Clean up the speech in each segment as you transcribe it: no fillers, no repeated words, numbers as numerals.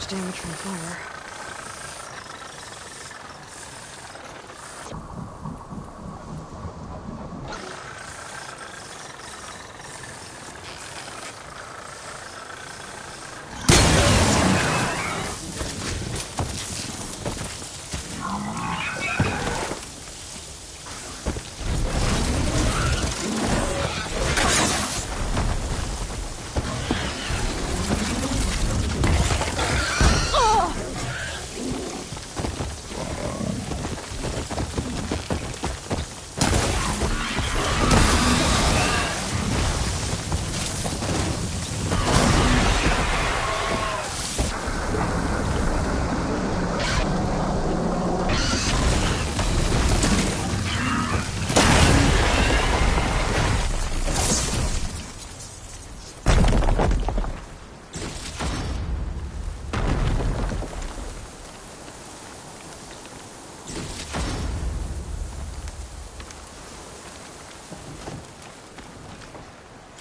much damage from fire.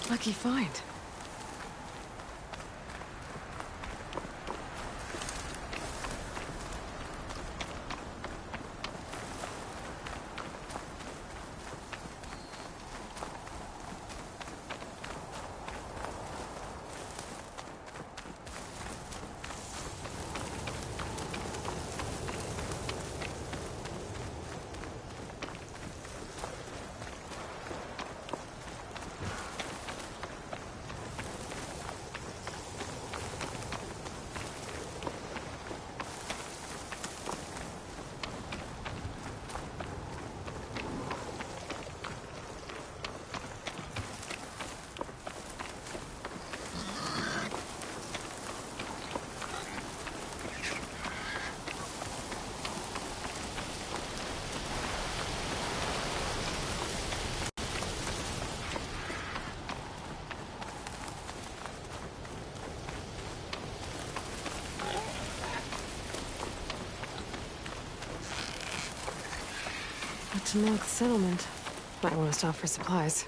Lucky find. To mark the settlement. Might want to stop for supplies.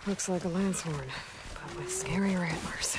Looks like a lance horn, but with scarier antlers.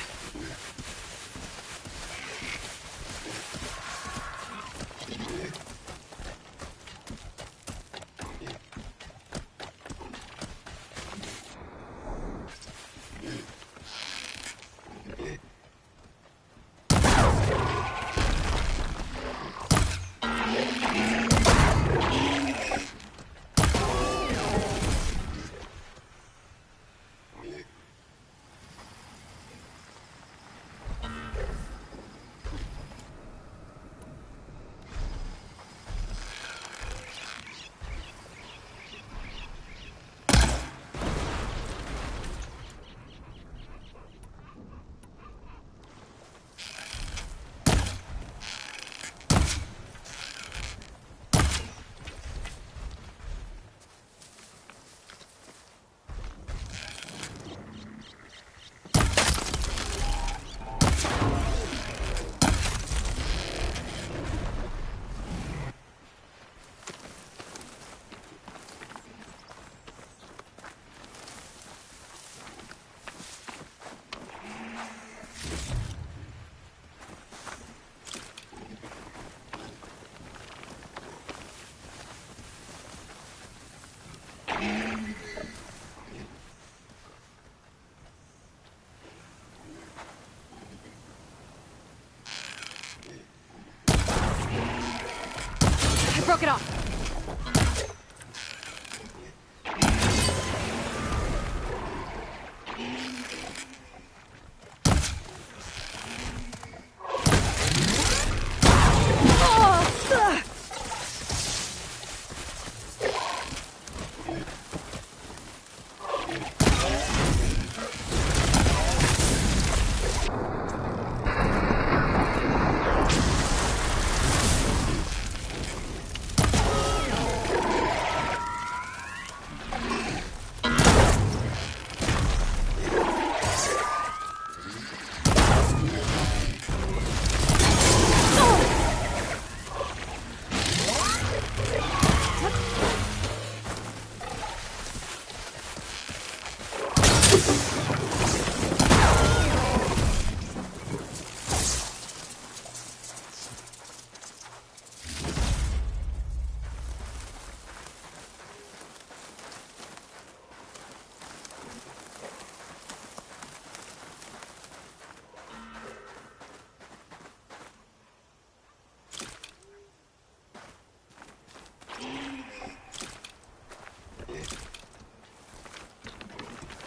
I broke it off!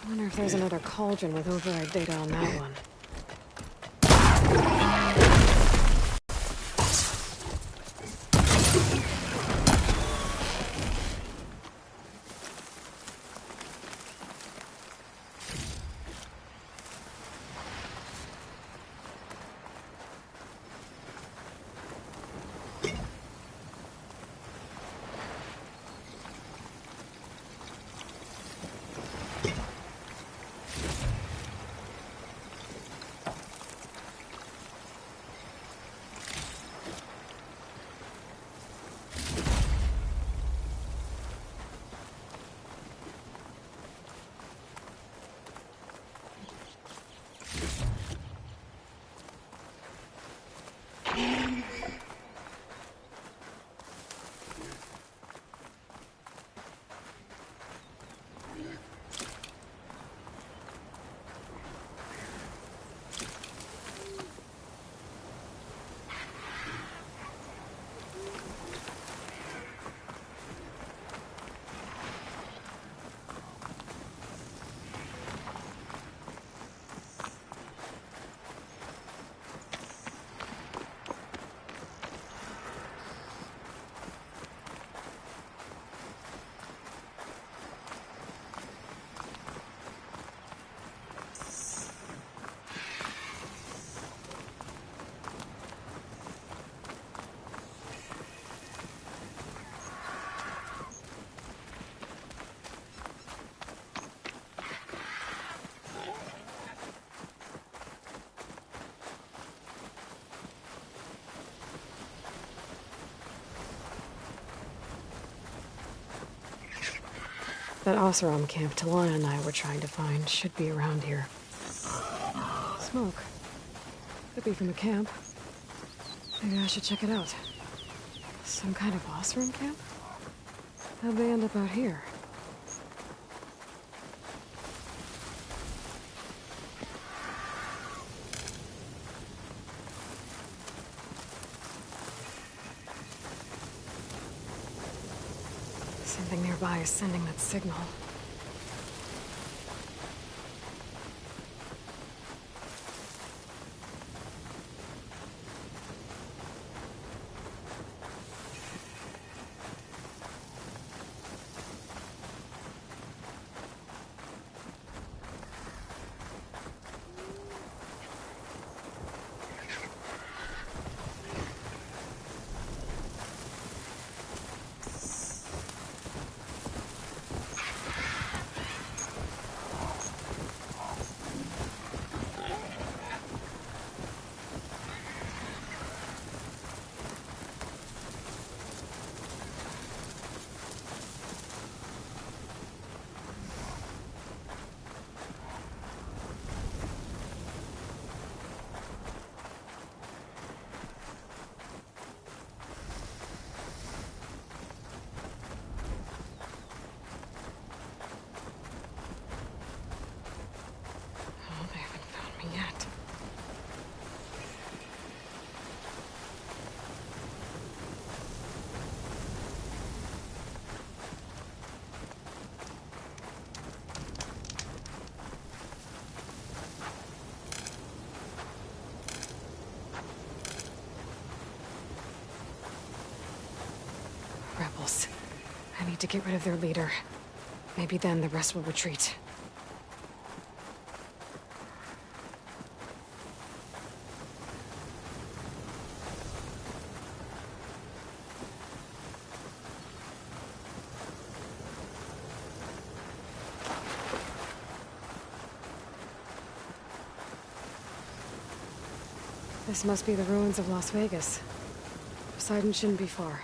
I wonder if there's another cauldron with override data on that one. That Oseram camp Talana and I were trying to find should be around here. Smoke. Could be from the camp. Maybe I should check it out. Some kind of Oseram camp? How'd they end up out here? Something nearby is sending that signal. Oh, they haven't found me yet. Rebels. I need to get rid of their leader. Maybe then the rest will retreat. This must be the ruins of Las Vegas. Poseidon shouldn't be far.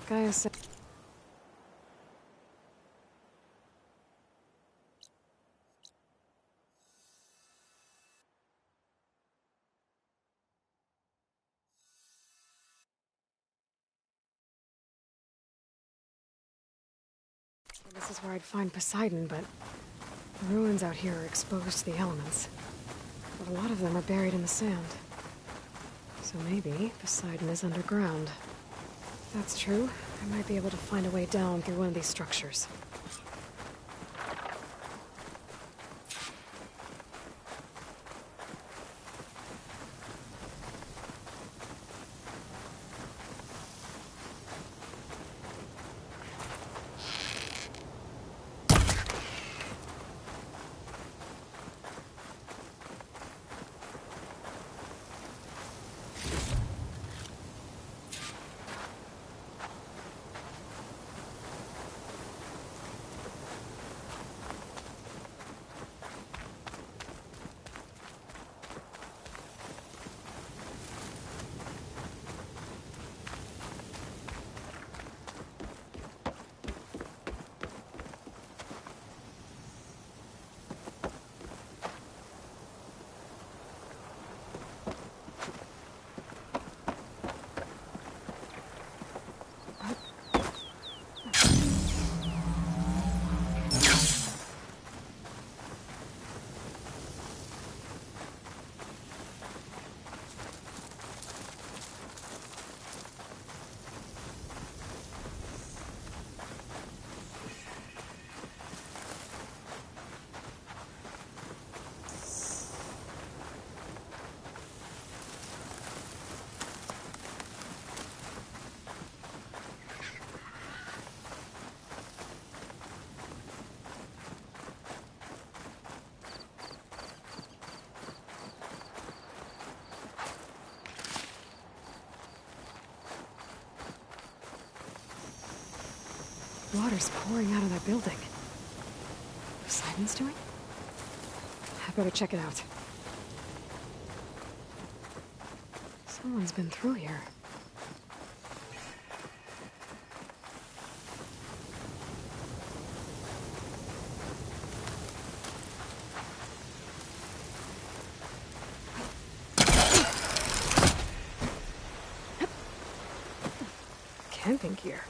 Gaia said... This is where I'd find Poseidon, but the ruins out here are exposed to the elements. But a lot of them are buried in the sand. So maybe Poseidon is underground. If that's true, I might be able to find a way down through one of these structures. Water's pouring out of that building. Poseidon's doing? I better check it out. Someone's been through here. Camping gear.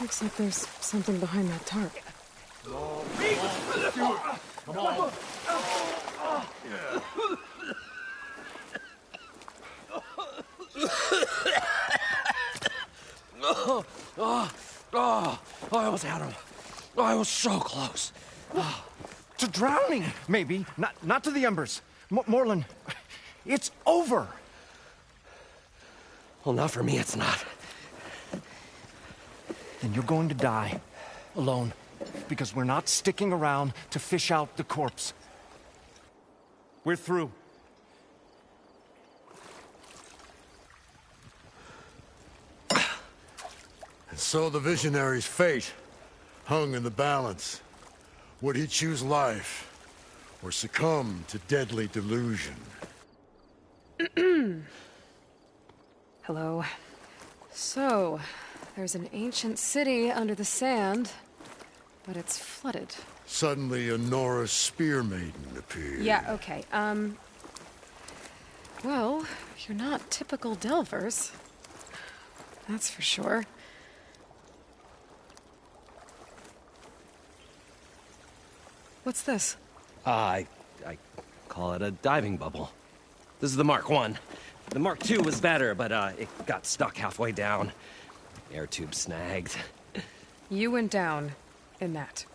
Looks like there's something behind that tarp. I almost had him. I was so close. To drowning, maybe. Not to the embers. Morlund, it's over. Well, not for me, it's not. Then you're going to die. Alone. Because we're not sticking around to fish out the corpse. We're through. And so the visionary's fate hung in the balance. Would he choose life, or succumb to deadly delusion? Hello. So, there's an ancient city under the sand, but it's flooded. Suddenly, a Norse spear maiden appeared. Yeah, okay. Well, you're not typical Delvers. That's for sure. What's this? I call it a diving bubble. This is the Mark I. The Mark II was better, but it got stuck halfway down. Air tube snagged. You went down in that.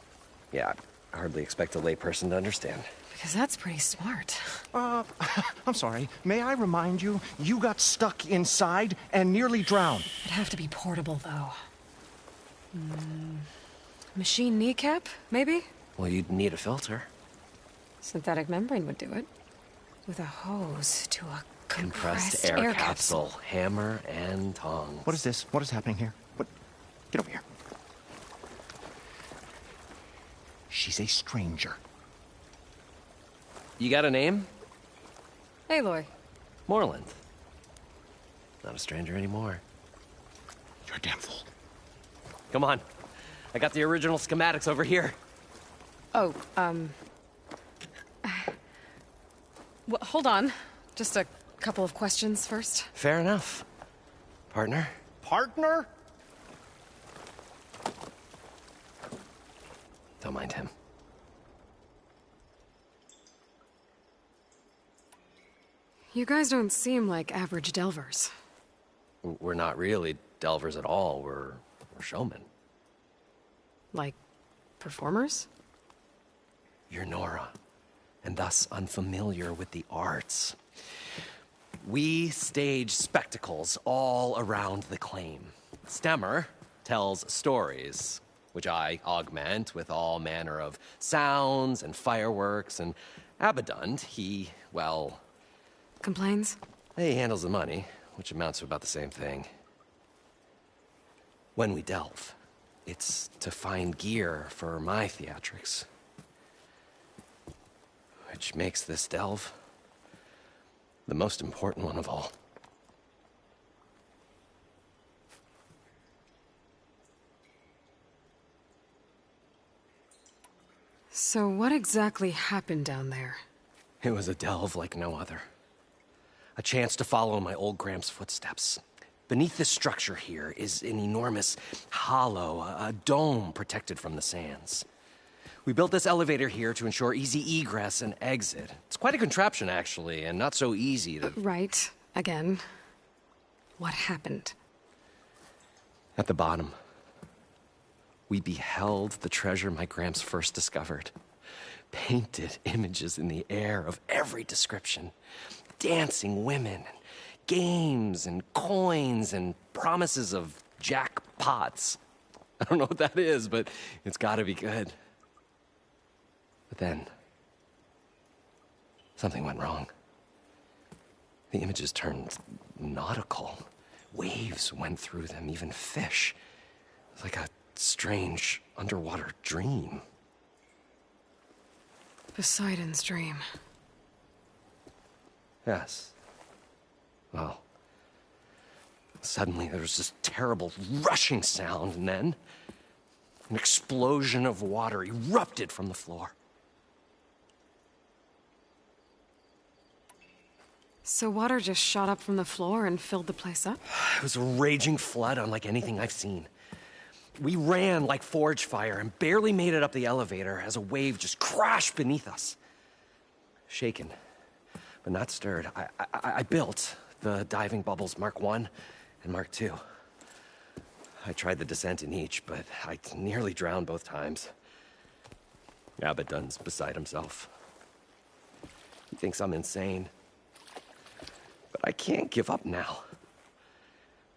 Yeah, I hardly expect a layperson to understand. Because that's pretty smart. I'm sorry. May I remind you, you got stuck inside and nearly drowned. It'd have to be portable, though. Machine kneecap, maybe? Well, you'd need a filter. Synthetic membrane would do it. With a hose to a Compressed air capsule. Hammer and tongs. What is this? What is happening here? What? Get over here. She's a stranger. You got a name? Aloy. Morlund. Not a stranger anymore. You're a damn fool. Come on. I got the original schematics over here. Oh, well, hold on. Just a couple of questions first. Fair enough. Partner? Partner? Don't mind him. You guys don't seem like average Delvers. We're not really delvers at all. We're showmen. Like, performers? You're Nora, and thus unfamiliar with the arts. We stage spectacles all around the claim. Stemmer tells stories, which I augment with all manner of sounds and fireworks, and Abadund, he, well... Complains? He handles the money, which amounts to about the same thing. When we delve, it's to find gear for my theatrics. Which makes this delve the most important one of all. So what exactly happened down there? It was a delve like no other. A chance to follow my old Gramps' footsteps. Beneath this structure here is an enormous hollow, a dome protected from the sands. We built this elevator here to ensure easy egress and exit. It's quite a contraption, actually, and not so easy to... Right. Again. What happened? At the bottom, we beheld the treasure my Gramps first discovered. Painted images in the air of every description. Dancing women, games and coins and promises of jackpots. I don't know what that is, but it's gotta be good. But then, something went wrong. The images turned nautical. Waves went through them, even fish. It was like a strange underwater dream. Poseidon's dream. Yes. Well, suddenly there was this terrible rushing sound, and then an explosion of water erupted from the floor. So water just shot up from the floor and filled the place up? It was a raging flood unlike anything I've seen. We ran like forge fire and barely made it up the elevator as a wave just crashed beneath us. Shaken, but not stirred, I built the diving bubbles Mark I and Mark II. I tried the descent in each, but I nearly drowned both times. Abaddon's beside himself. He thinks I'm insane. But I can't give up now.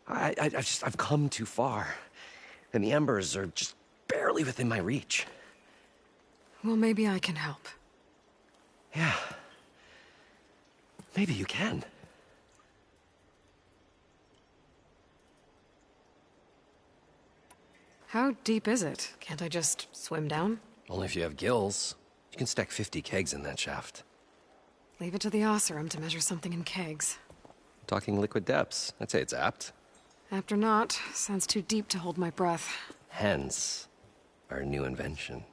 I've come too far. And the embers are just barely within my reach. Well, maybe I can help. Yeah. Maybe you can. How deep is it? Can't I just swim down? Only if you have gills. You can stack 50 kegs in that shaft. Leave it to the Oseram to measure something in kegs. Talking liquid depths. I'd say it's apt. After not, sounds too deep to hold my breath. Hence, our new invention.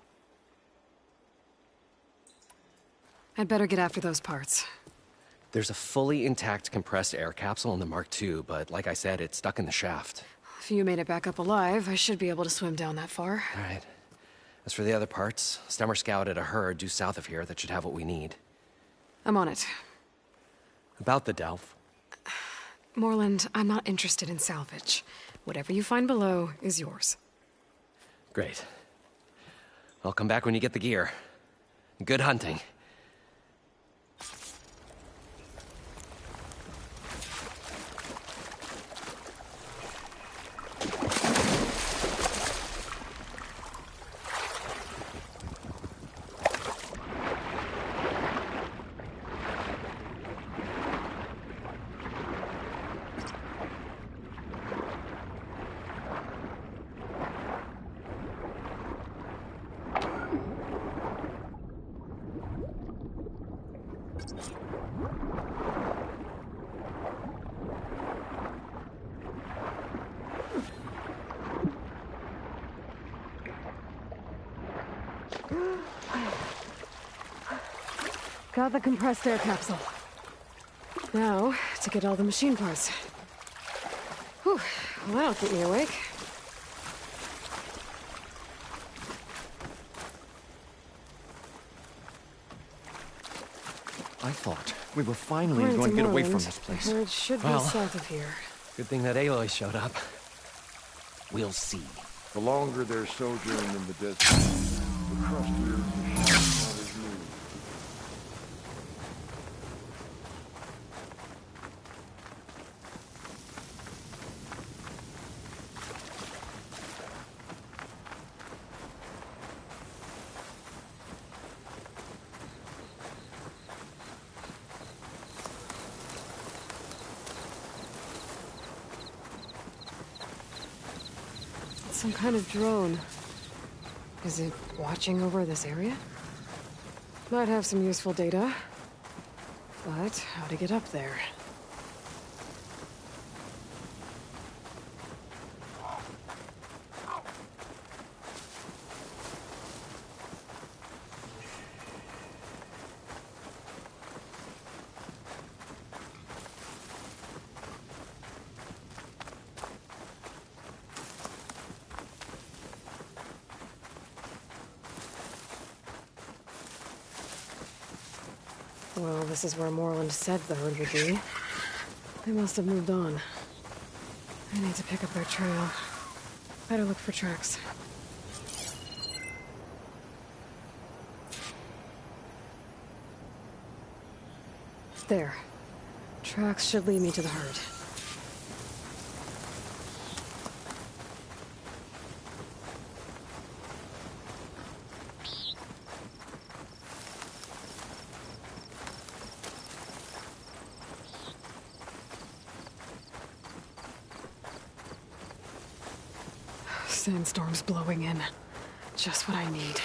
I'd better get after those parts. There's a fully intact compressed air capsule in the Mark II, but like I said, it's stuck in the shaft. If you made it back up alive, I should be able to swim down that far. All right. As for the other parts, Stemmer scouted a herd due south of here that should have what we need. I'm on it. About the Delph. Morland, I'm not interested in salvage. Whatever you find below is yours. Great. I'll come back when you get the gear. Good hunting. Got the compressed air capsule. Now, to get all the machine parts. Whew, well, that'll keep me awake. I thought we were finally According going to get away from Morland, this place. The herd should Well. be south of here. Good thing that Aloy showed up. We'll see. The longer their sojourn in the desert, the crustier the shadows move. It's some kind of drone. Is it watching over this area? Might have some useful data. But how to get up there? Well, this is where Morland said the herd would be. They must have moved on. I need to pick up their trail. Better look for tracks. There. Tracks should lead me to the herd. Sandstorm's blowing in. Just what I need.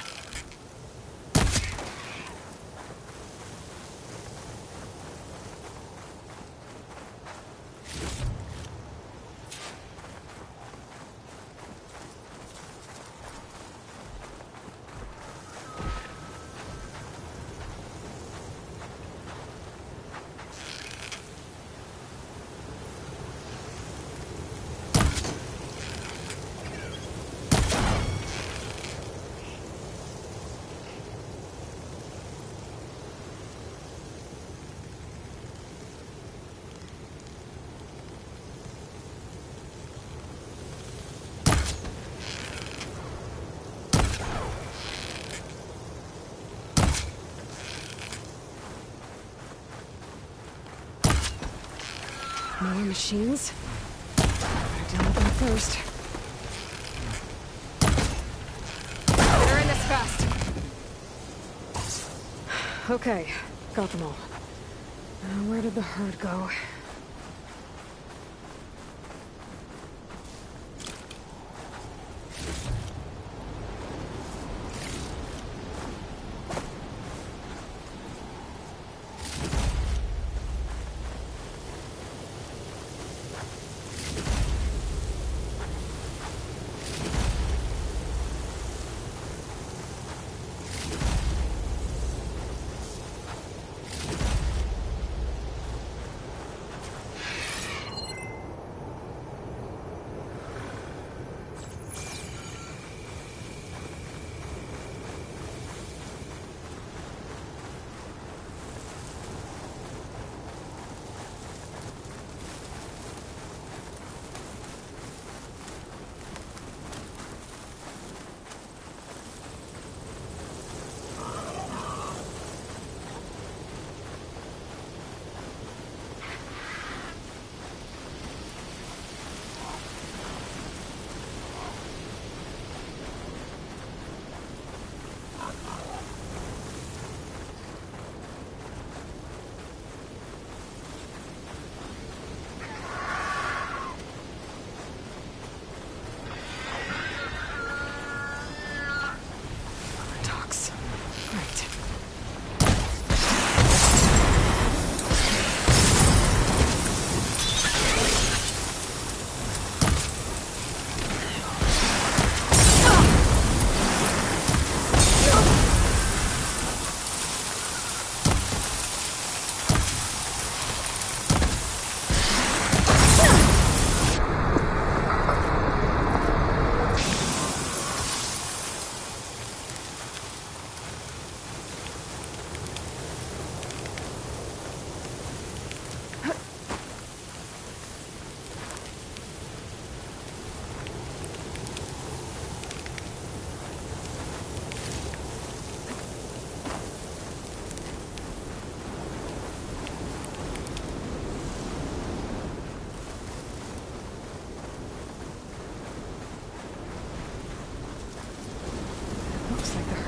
More machines? Gotta deal with them first. Better in this fast. Okay, got them all. Now, where did the herd go?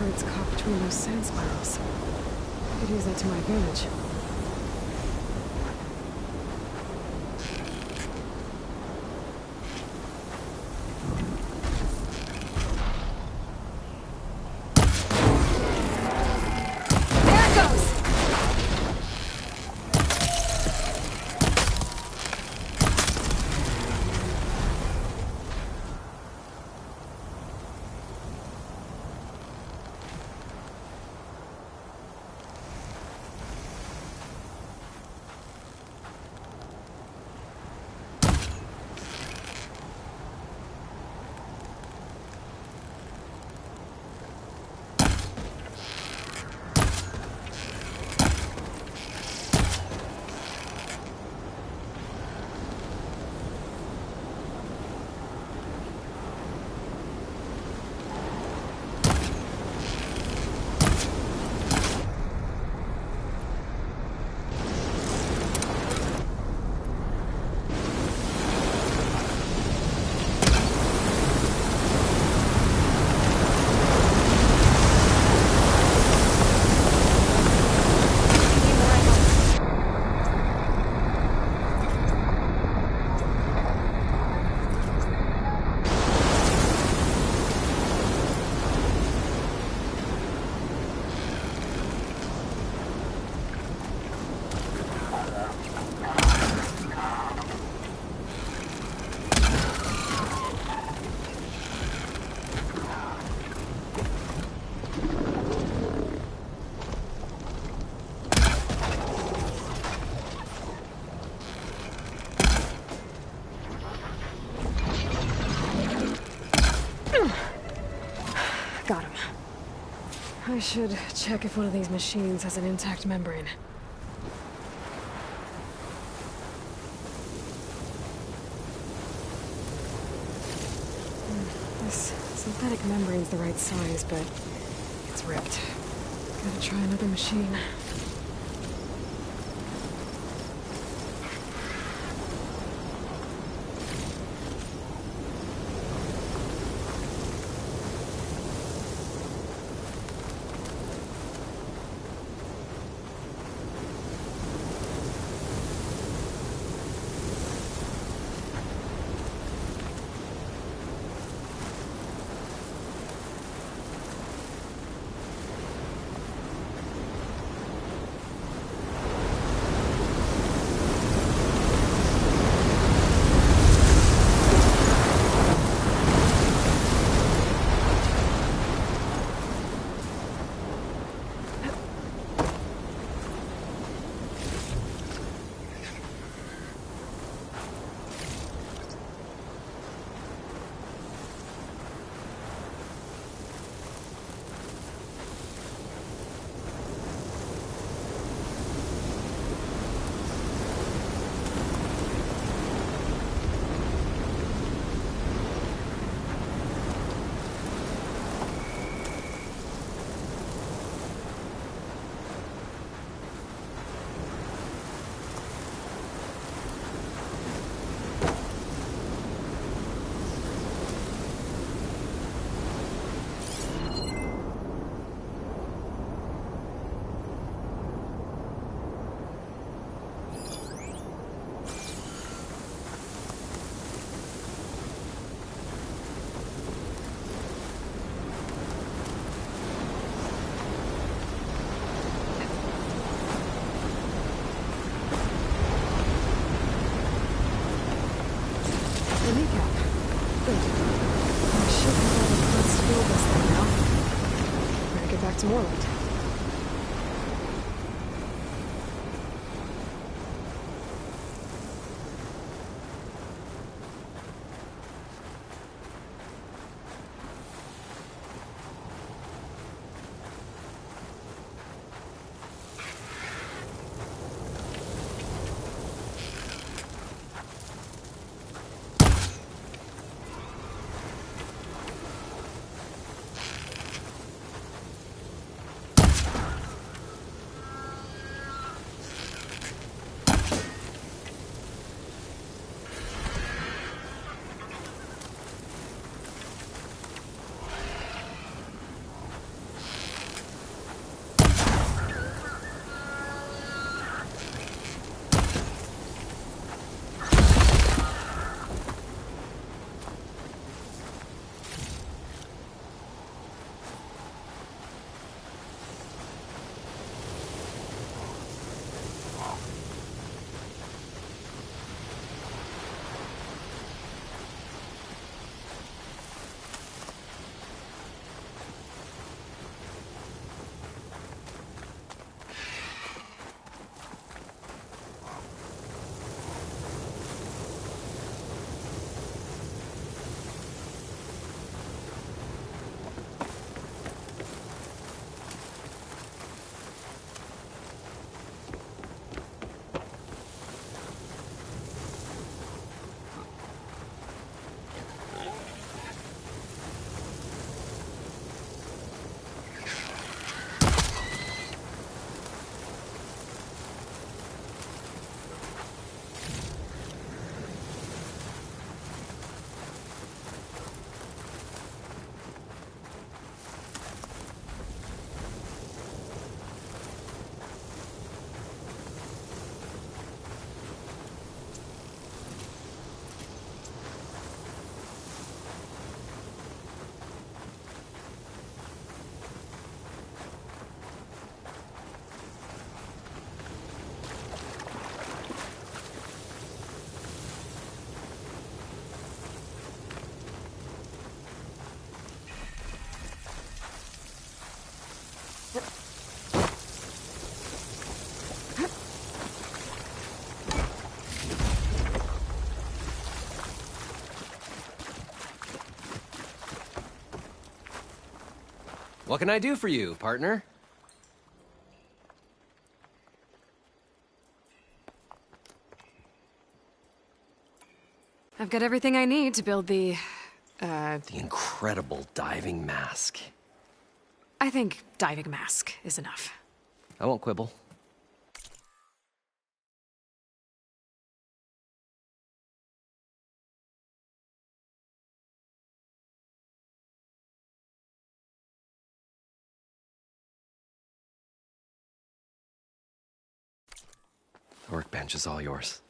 Herd's caught between those sand spirals. I could use that to my advantage. I should check if one of these machines has an intact membrane. This synthetic membrane's the right size, but it's ripped. Gotta try another machine. The kneecap. Good. I should have all the parts to build this thing now. Better get back to Moreland. What can I do for you, partner? I've got everything I need to build the incredible diving mask. I think diving mask is enough. I won't quibble. The workbench is all yours.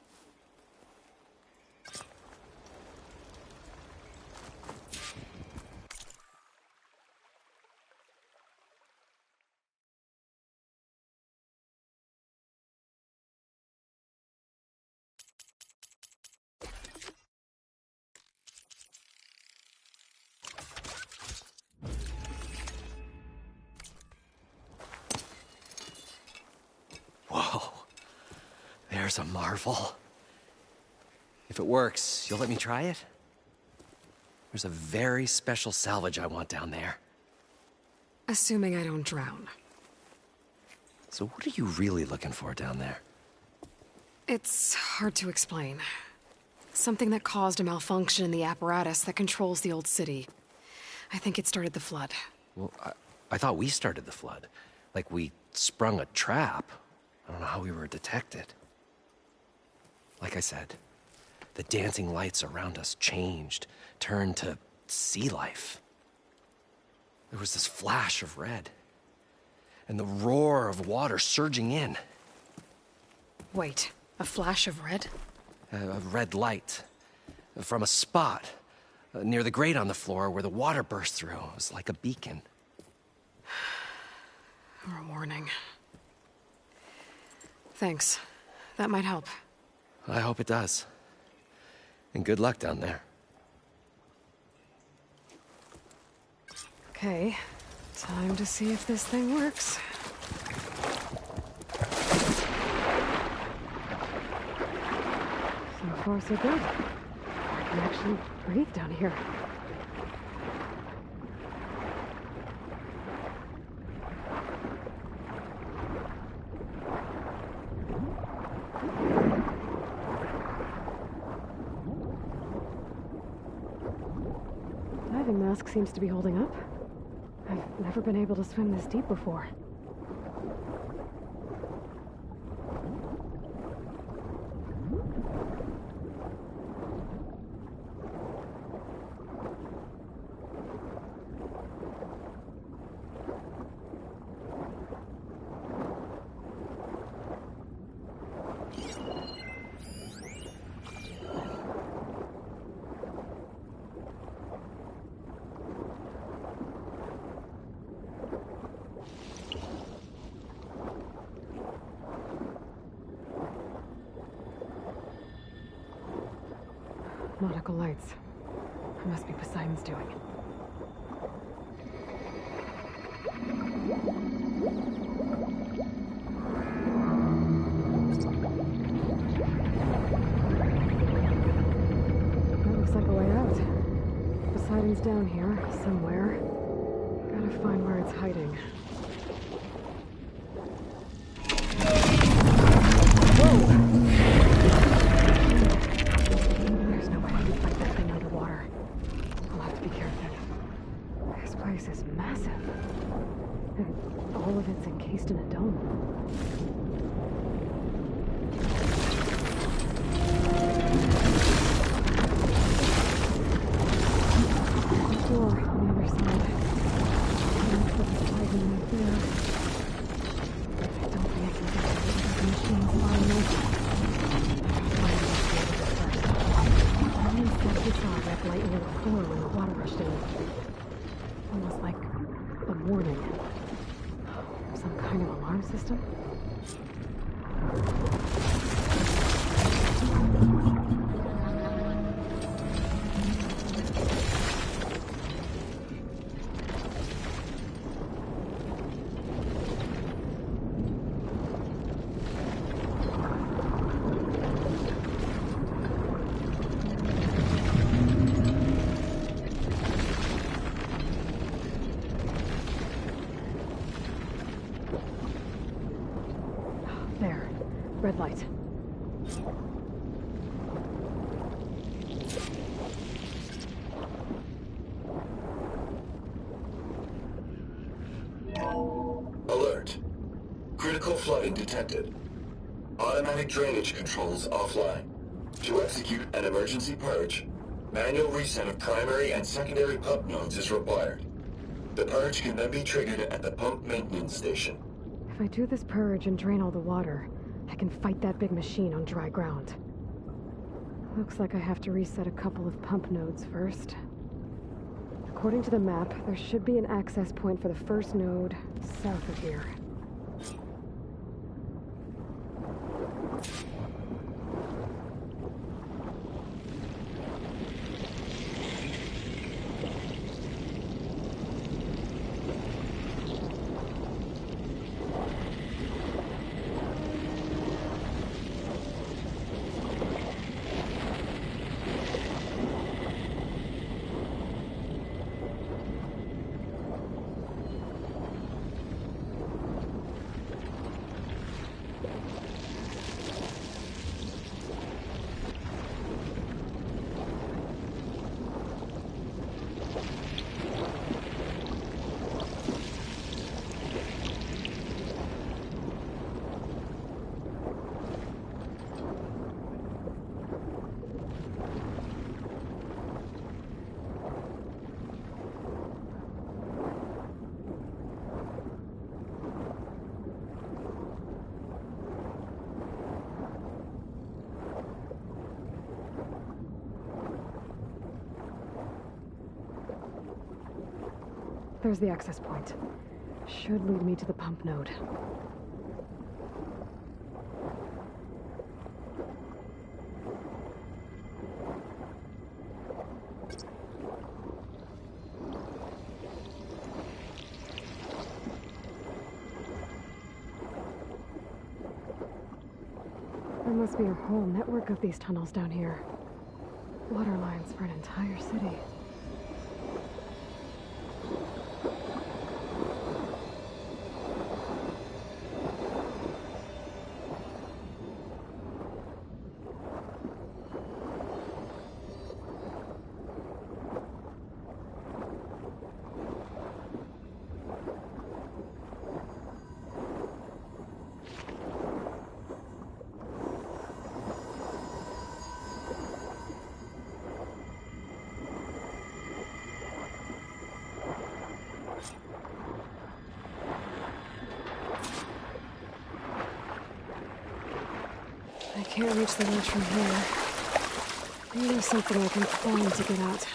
Whoa. There's a marvel. If it works, you'll let me try it? There's a very special salvage I want down there. Assuming I don't drown. So what are you really looking for down there? It's hard to explain. Something that caused a malfunction in the apparatus that controls the old city. I think it started the flood. Well, I thought we started the flood. Like we sprung a trap. I don't know how we were detected. Like I said, the dancing lights around us changed, turned to sea life. There was this flash of red, and the roar of water surging in. Wait, a flash of red? A red light from a spot near the grate on the floor where the water burst through. It was like a beacon. Or a warning. Thanks. That might help. I hope it does. And good luck down there. Okay, time to see if this thing works. So far, so good. I can actually breathe down here. Diving mask seems to be holding up. I've never been able to swim this deep before. Nautical lights. It must be Poseidon's doing. That looks like a way out. Poseidon's down here, somewhere. Gotta find where it's hiding. Encased in a dome. Door on the other side. Looks like it's hiding right there. I don't think I can get to the machines finally. I instead we saw a red light near the floor when the water rushed in. Almost like a warning. Some kind of alarm system? flight. Alert. Critical flooding detected. Automatic drainage controls offline. To execute an emergency purge, manual reset of primary and secondary pump nodes is required. The purge can then be triggered at the pump maintenance station. If I do this purge and drain all the water, I can fight that big machine on dry ground. Looks like I have to reset a couple of pump nodes first. According to the map, there should be an access point for the first node south of here. There's the access point. Should lead me to the pump node. There must be a whole network of these tunnels down here. Water lines for an entire city. I can't reach the ledge from here. Maybe there's something I can climb to get out.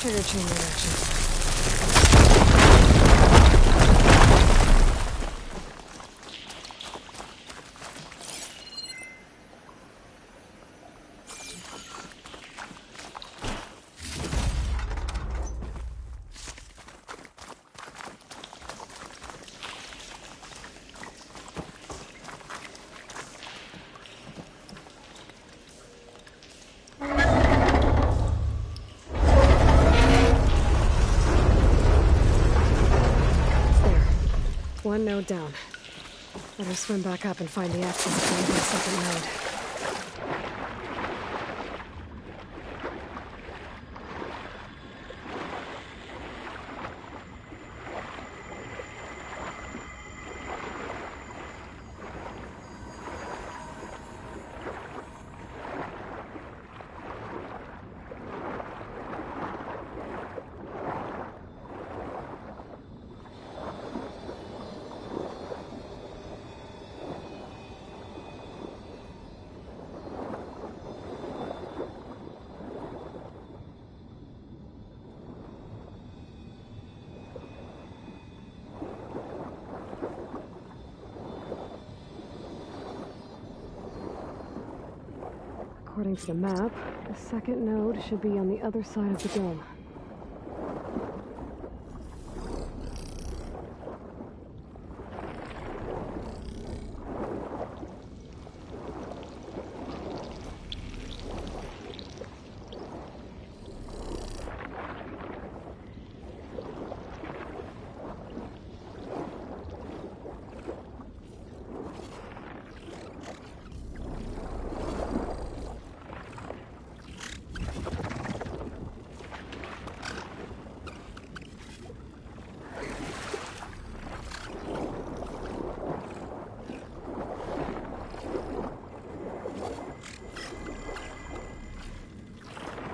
Trigger chain reaction. not down. Better swim back up and find the access point to the second node. According to the map, the second node should be on the other side of the dome.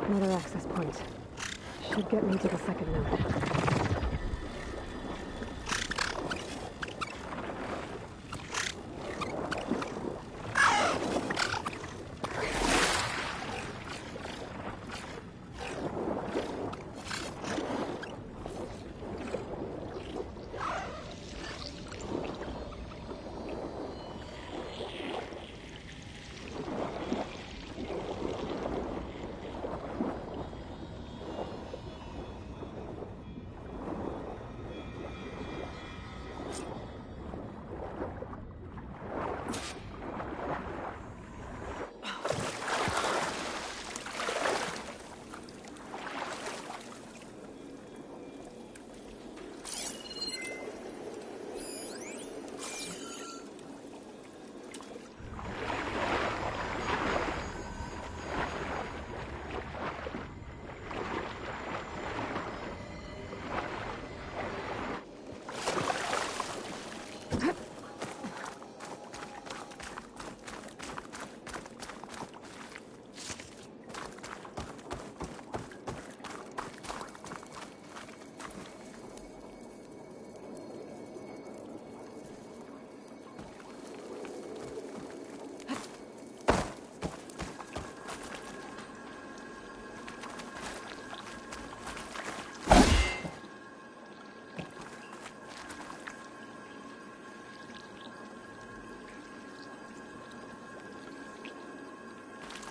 Another access point. Should get me to the second node.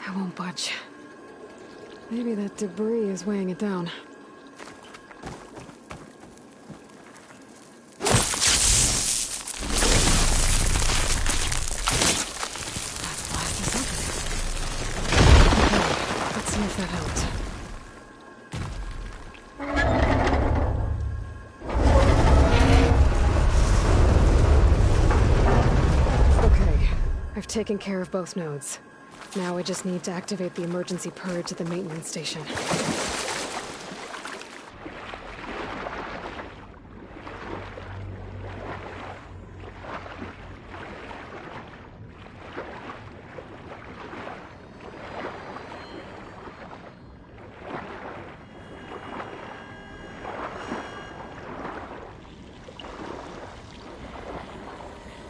I won't budge. Maybe that debris is weighing it down. Blast is open. Okay, let's see if that helped. Okay, I've taken care of both nodes. Now I just need to activate the emergency purge at the maintenance station.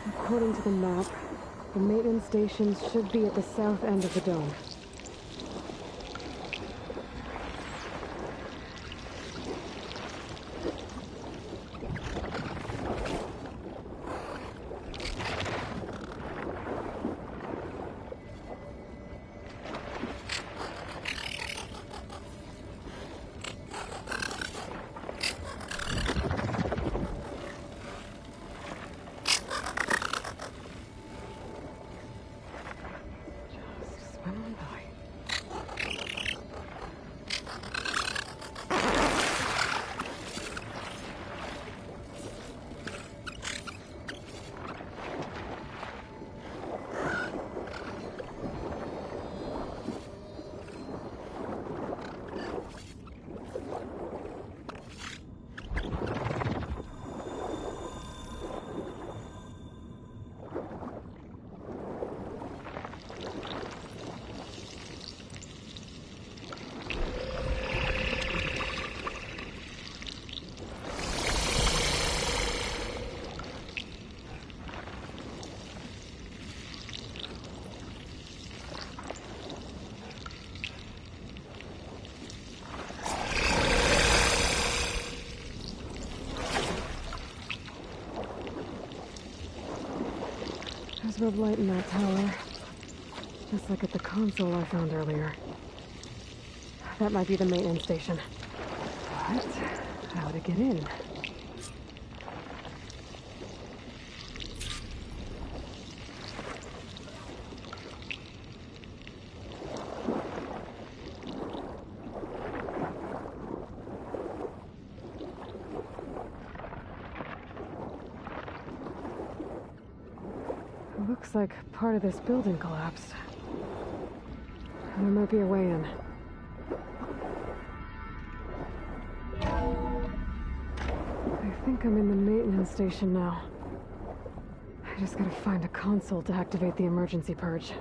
According to the map, the maintenance stations should be at the south end of the dome. Swim on by. sliver of light in that tower. Just like at the console I found earlier. That might be the maintenance station. But how to get in? Looks like part of this building collapsed. There might be a way in. I think I'm in the maintenance station now. I just gotta find a console to activate the emergency purge.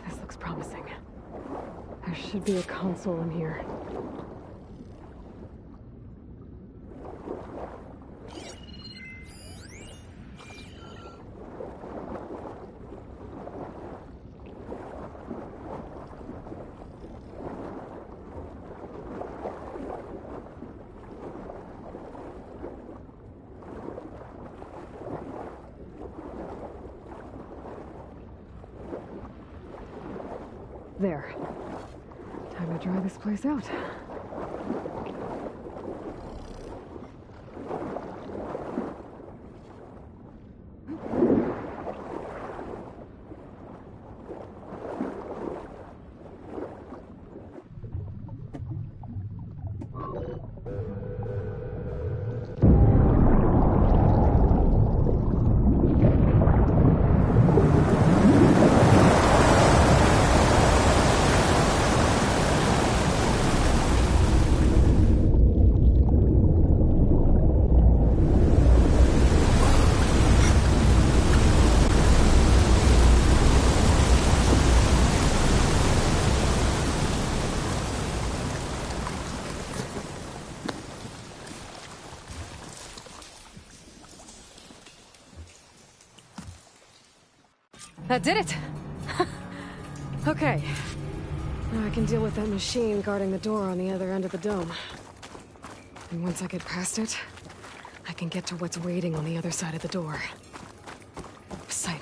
This looks promising. There should be a console in here. There. Time to dry this place out. That did it! Okay. Now I can deal with that machine guarding the door on the other end of the dome. And once I get past it, I can get to what's waiting on the other side of the door. Poseidon.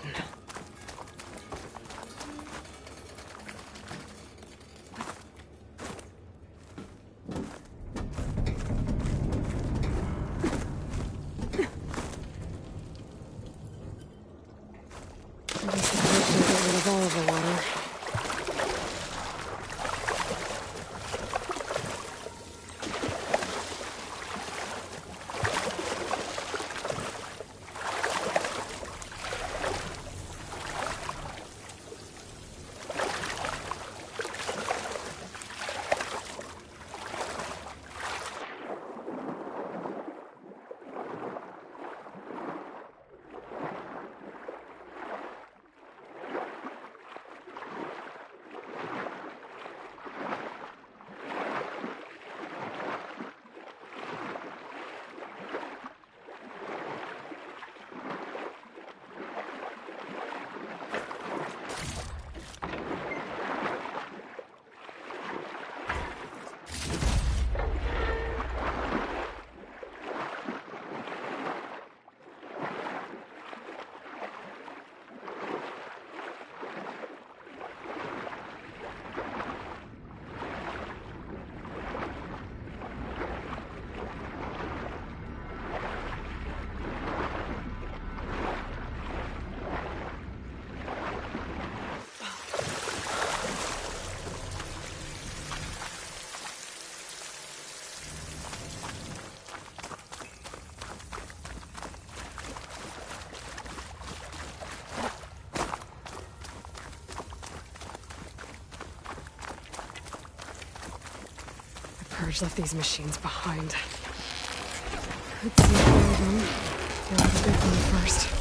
All of the water. Purge left these machines behind. Could see one of them. Deal with the big one first.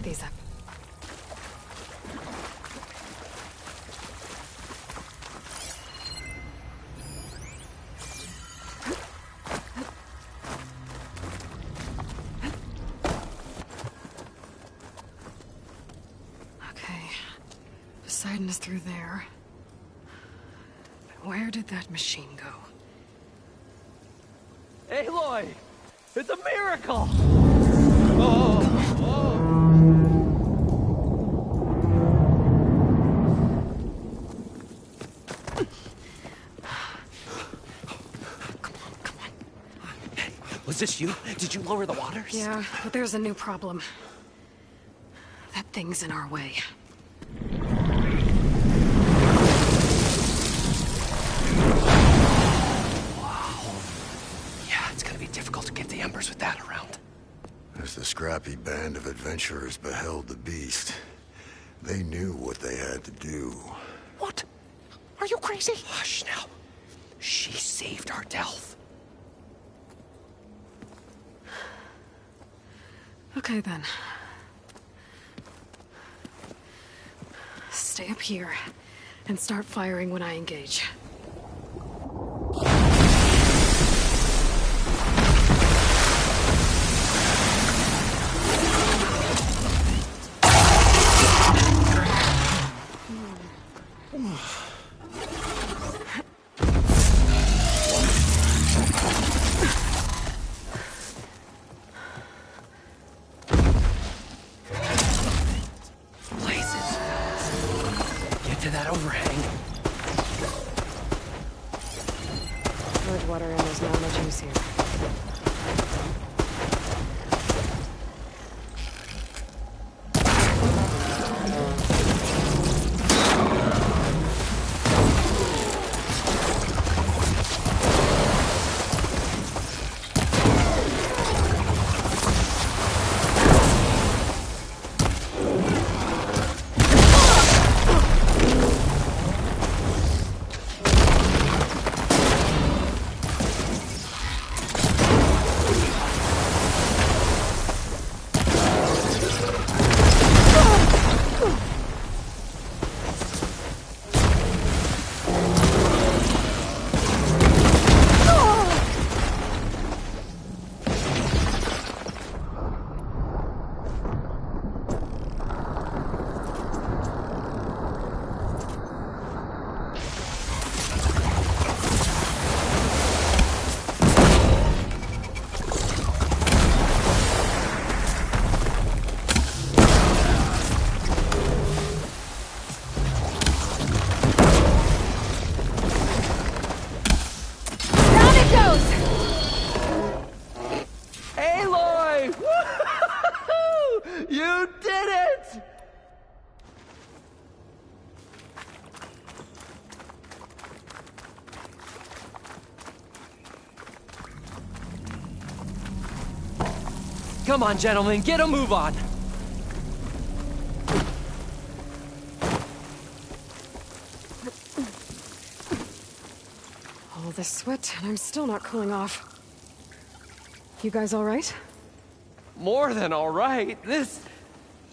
These up. Okay. Poseidon is through there. But where did that machine go? Aloy! It's a miracle! Oh! Was this you? Did you lower the waters? Yeah, but there's a new problem. That thing's in our way. Wow. Yeah, it's gonna be difficult to get the Embers with that around. As the scrappy band of adventurers beheld the beast, they knew what they had to do. What? Are you crazy? Hush now. She saved our Delph. Okay, then. Stay up here and start firing when I engage. Water and there's not much use here. Come on, gentlemen, get a move on! this sweat, and I'm still not cooling off. You guys all right? More than all right. We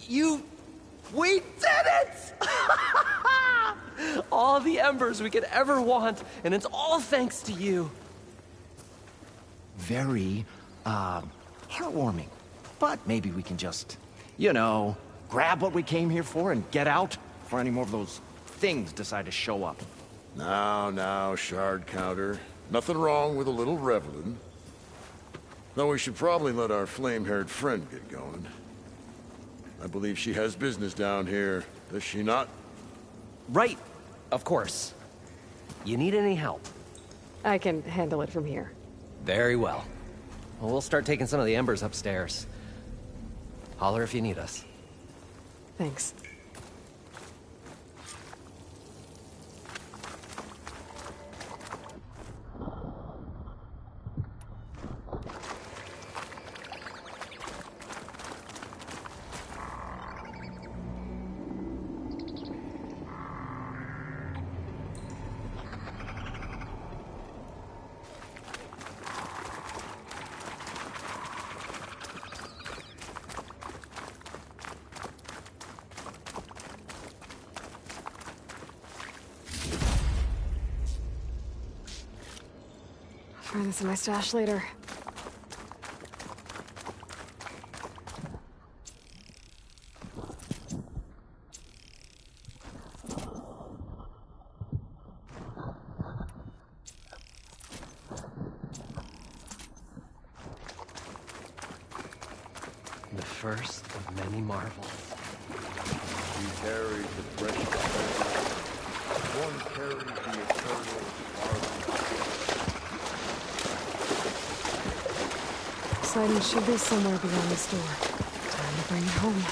did it! All the embers we could ever want, and it's all thanks to you. Very, heartwarming. But maybe we can just, you know, grab what we came here for and get out before any more of those things decide to show up. Now, Shard Counter. Nothing wrong with a little reveling. Though we should probably let our flame-haired friend get going. I believe she has business down here, does she not? Right, of course. You need any help? I can handle it from here. Very well. Well, we'll start taking some of the embers upstairs. Holler if you need us. Thanks. Find this in my stash later. The first of many marvels. You carry the precious treasure. One carries the eternal marvel. Poseidon should be somewhere beyond this door. Time to bring it home.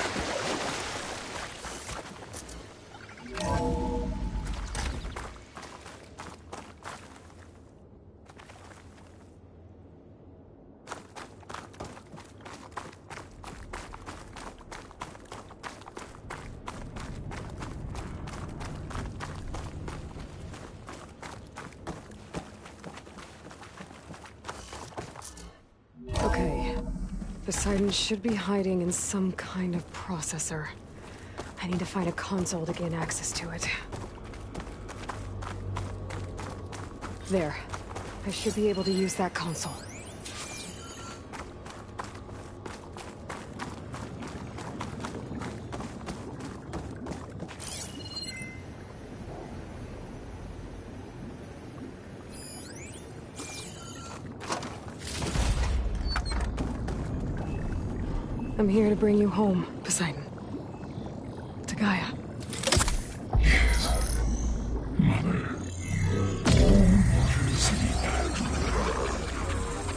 Okay. Poseidon should be hiding in some kind of processor. I need to find a console to gain access to it. There. I should be able to use that console. I'm here to bring you home, Poseidon. To Gaia.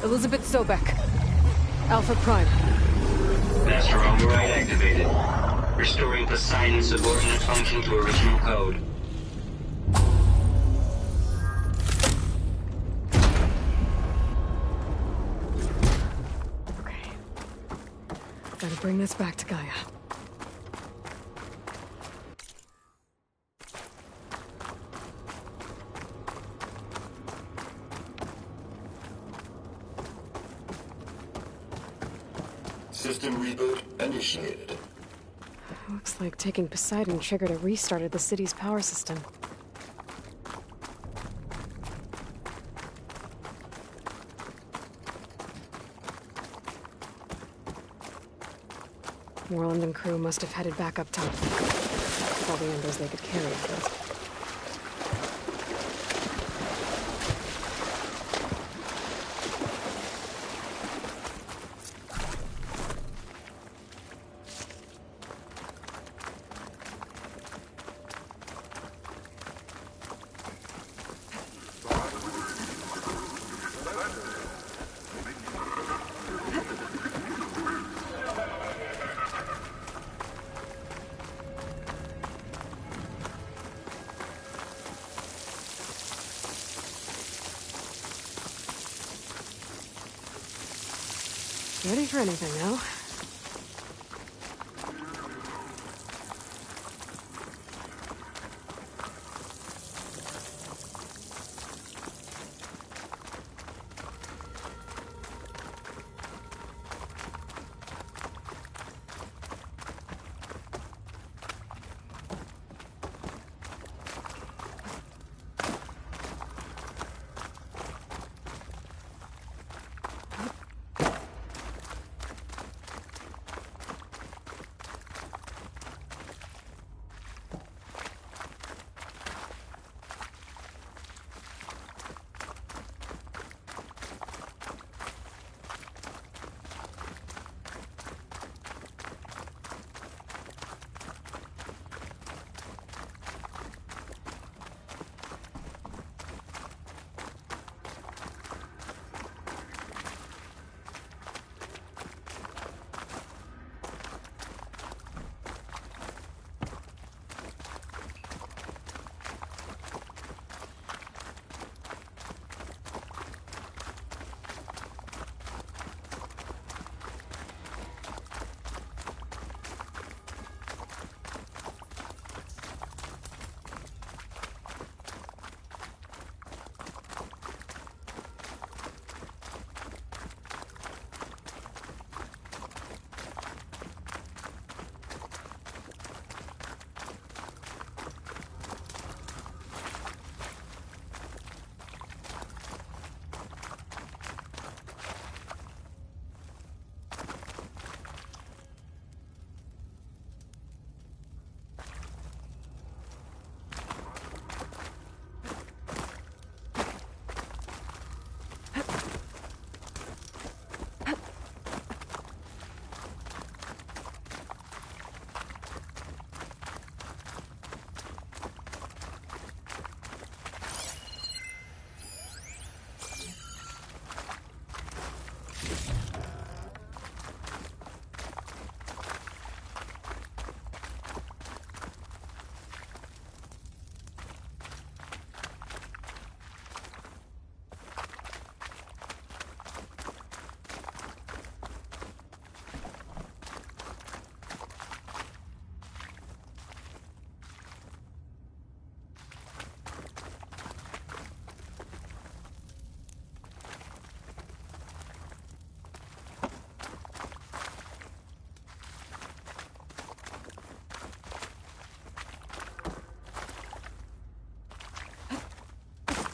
Elizabeth Sobek. Alpha Prime. Master override activated. Restoring Poseidon's subordinate function to original code. Okay. Gotta bring this back to Gaia. System reboot initiated. Looks like taking Poseidon triggered a restart of the city's power system. Moreland and crew must have headed back up top. With all the embers they could carry out of it. Ready for anything now.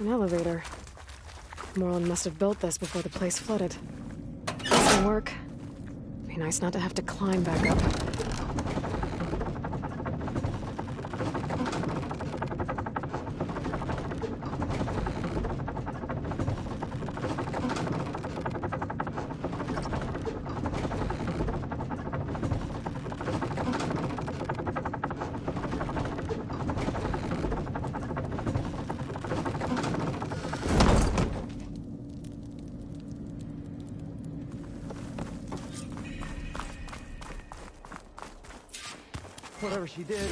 An elevator. Moreland must have built this before the place flooded. This can work. Be nice not to have to climb back up. Whatever she did,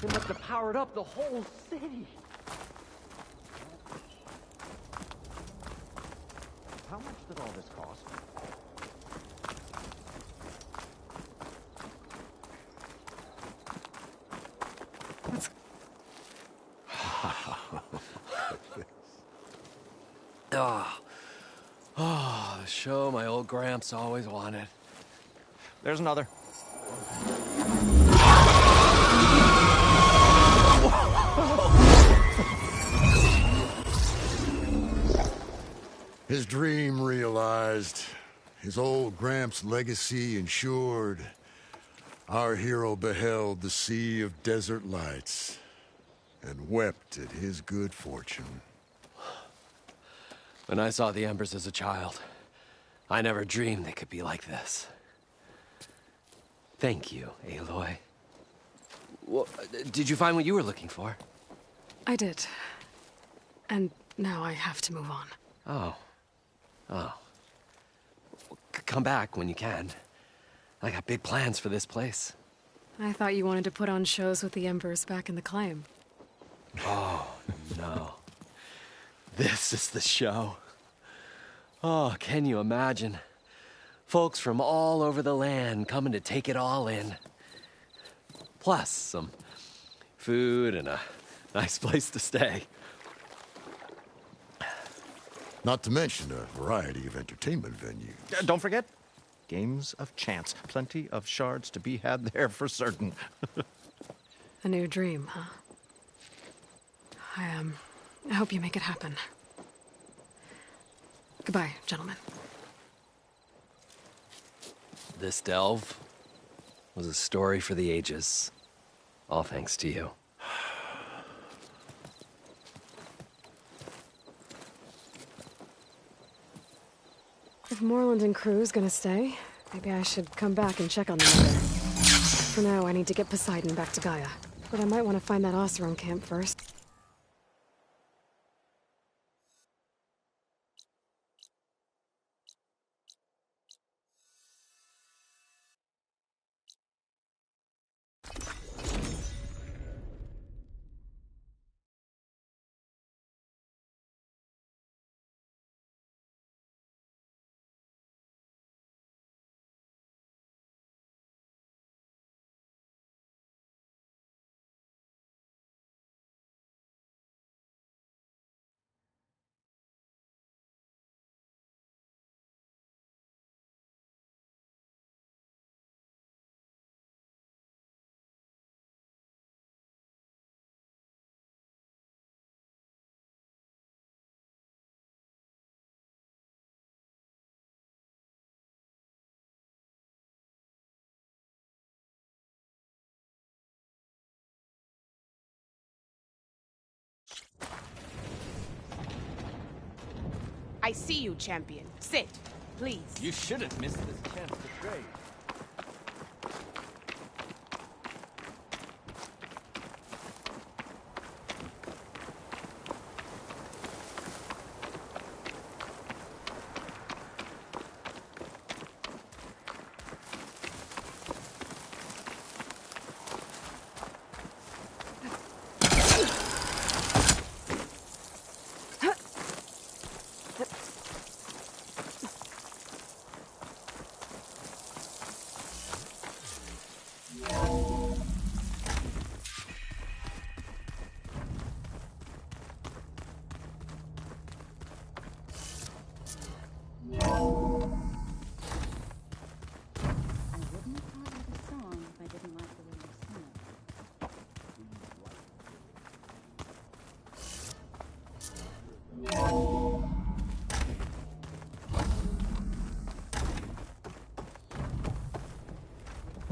it must have powered up the whole city. How much did all this cost? Oh, the show my old Gramps always wanted. There's another. His dream realized, his old Gramps' legacy ensured. Our hero beheld the sea of desert lights and wept at his good fortune. When I saw the Embers as a child, I never dreamed they could be like this. Thank you, Aloy. Well, did you find what you were looking for? I did. And now I have to move on. Oh. Oh. Come back when you can. I got big plans for this place. I thought you wanted to put on shows with the Embers back in the claim. Oh, no. This is the show. Oh, can you imagine? Folks from all over the land coming to take it all in. Plus some food and a nice place to stay. Not to mention a variety of entertainment venues. Don't forget, games of chance. Plenty of shards to be had there for certain. A new dream, huh? I hope you make it happen. Goodbye, gentlemen. This delve was a story for the ages. All thanks to you. If Moreland and crew's gonna stay, maybe I should come back and check on them later. For now, I need to get Poseidon back to Gaia. But I might want to find that Oseram camp first. I see you, champion. Sit, please. You shouldn't miss this chance to trade.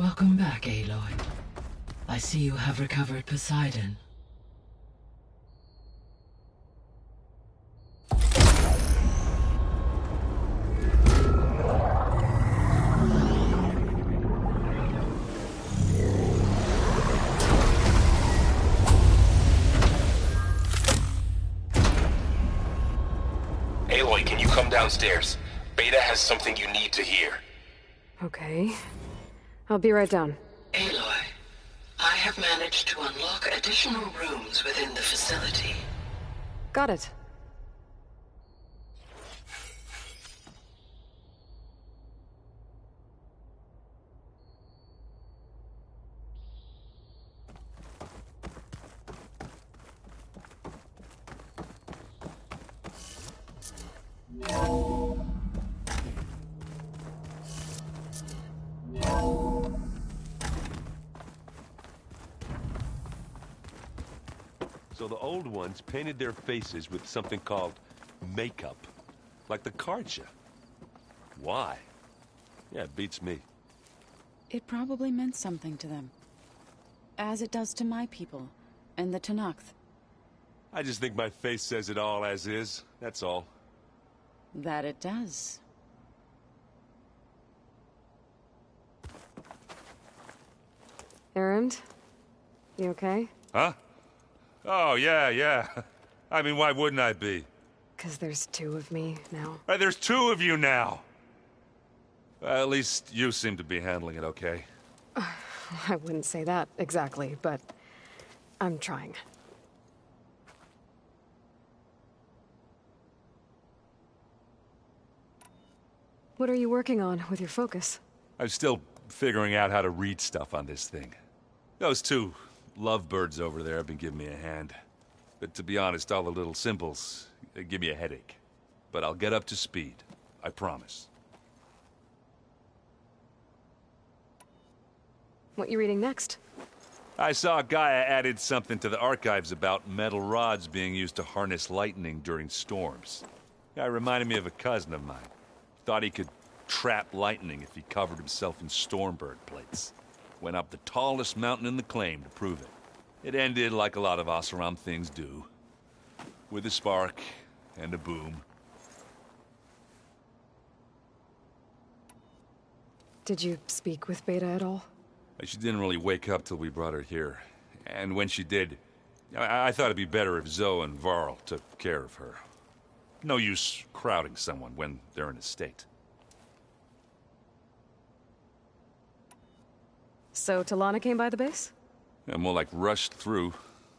Welcome back, Aloy. I see you have recovered Poseidon. Aloy, can you come downstairs? Beta has something you need to hear. Okay. I'll be right down. Aloy, I have managed to unlock additional rooms within the facility. Got it. So the old ones painted their faces with something called makeup. Like the Carja. Why? Yeah, it beats me. It probably meant something to them. As it does to my people, and the Tenakth. I just think my face says it all as is, that's all. That it does. Erend? You okay? Huh? Oh, yeah. I mean, why wouldn't I be? 'Cause there's two of me now. There's two of you now! At least you seem to be handling it okay. I wouldn't say that exactly, but I'm trying. What are you working on with your focus? I'm still figuring out how to read stuff on this thing. Those two lovebirds over there have been giving me a hand. But to be honest, all the little symbols, they give me a headache. But I'll get up to speed. I promise. What you reading next? I saw Gaia added something to the archives about metal rods being used to harness lightning during storms. Guy reminded me of a cousin of mine. Thought he could trap lightning if he covered himself in Stormbird plates. Went up the tallest mountain in the claim to prove it. It ended like a lot of Oseram things do. With a spark and a boom. Did you speak with Beta at all? She didn't really wake up till we brought her here. And when she did, I thought it'd be better if Zoe and Varl took care of her. No use crowding someone when they're in a state. So Talana came by the base? Yeah, more like rushed through.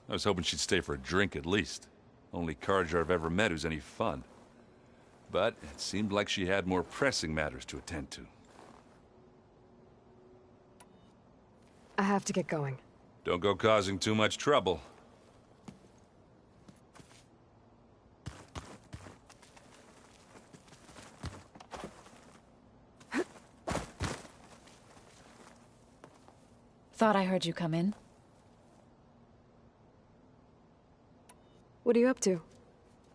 I was hoping she'd stay for a drink at least. Only Carja I've ever met who's any fun. But it seemed like she had more pressing matters to attend to. I have to get going. Don't go causing too much trouble. Thought I heard you come in. What are you up to?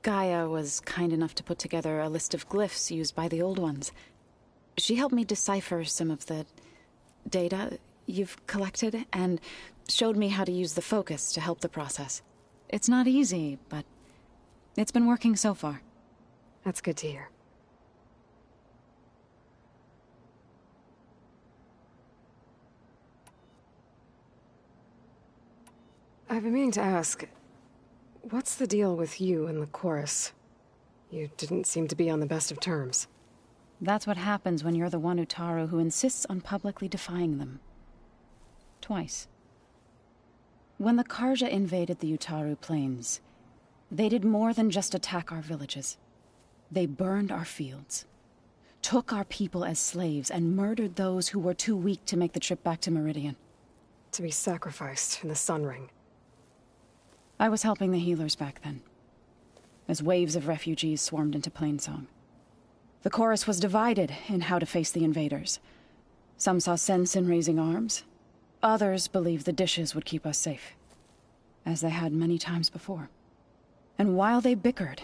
Gaia was kind enough to put together a list of glyphs used by the old ones. She helped me decipher some of the data you've collected, and showed me how to use the focus to help the process. It's not easy, but it's been working so far. That's good to hear. I've been meaning to ask, what's the deal with you and the chorus? You didn't seem to be on the best of terms. That's what happens when you're the one Utaru who insists on publicly defying them. Twice. When the Carja invaded the Utaru plains, they did more than just attack our villages. They burned our fields, took our people as slaves, and murdered those who were too weak to make the trip back to Meridian. To be sacrificed in the Sun Ring. I was helping the healers back then, as waves of refugees swarmed into Plainsong. The chorus was divided in how to face the invaders. Some saw sense in raising arms. Others believed the dishes would keep us safe, as they had many times before. And while they bickered,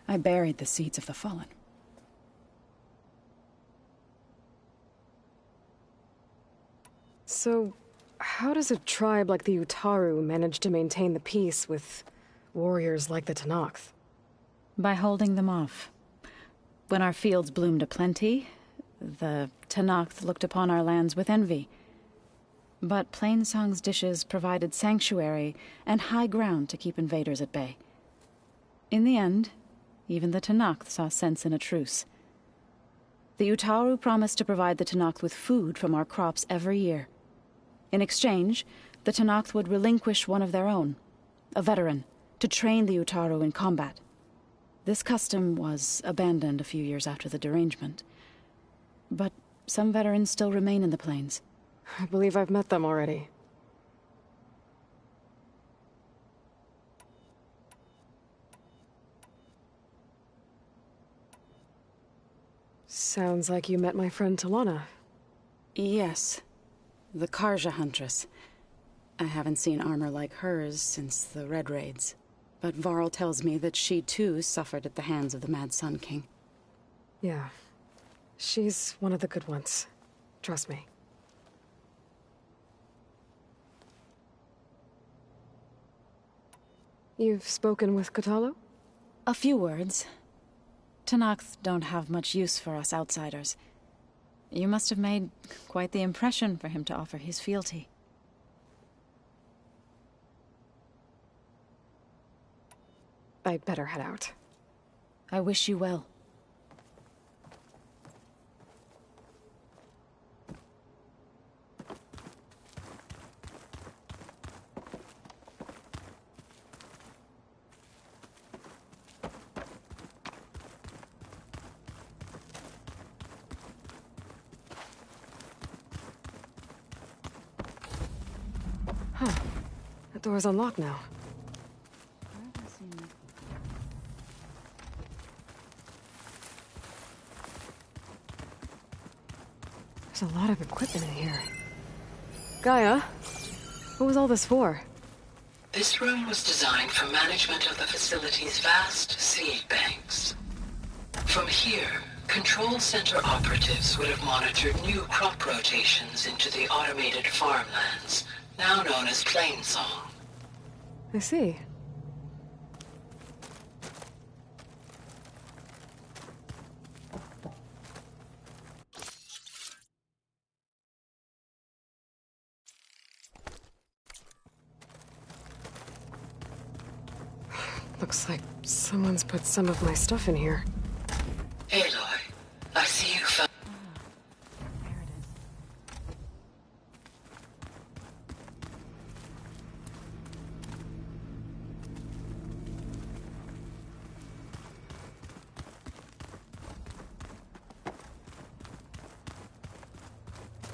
I buried the seeds of the Fallen. So, how does a tribe like the Utaru manage to maintain the peace with warriors like the Tenakth? By holding them off. When our fields bloomed aplenty, the Tenakth looked upon our lands with envy. But Plainsong's dishes provided sanctuary and high ground to keep invaders at bay. In the end, even the Tenakth saw sense in a truce. The Utaru promised to provide the Tenakth with food from our crops every year. In exchange, the Tenakth would relinquish one of their own, a veteran, to train the Utaru in combat. This custom was abandoned a few years after the derangement. But some veterans still remain in the plains. I believe I've met them already. Sounds like you met my friend Talana. Yes. The Karja Huntress. I haven't seen armor like hers since the Red Raids. But Varl tells me that she too suffered at the hands of the Mad Sun King. Yeah. She's one of the good ones. Trust me. You've spoken with Kotallo? A few words. Tenakth don't have much use for us outsiders. You must have made quite the impression for him to offer his fealty. I'd better head out. I wish you well. Huh. The door's unlocked now. There's a lot of equipment in here. Gaia, what was all this for? This room was designed for management of the facility's vast seed banks. From here, Control Center operatives would have monitored new crop rotations into the automated farmlands, now known as Plainsong. I see. Looks like someone's put some of my stuff in here. Aloy, I see you found...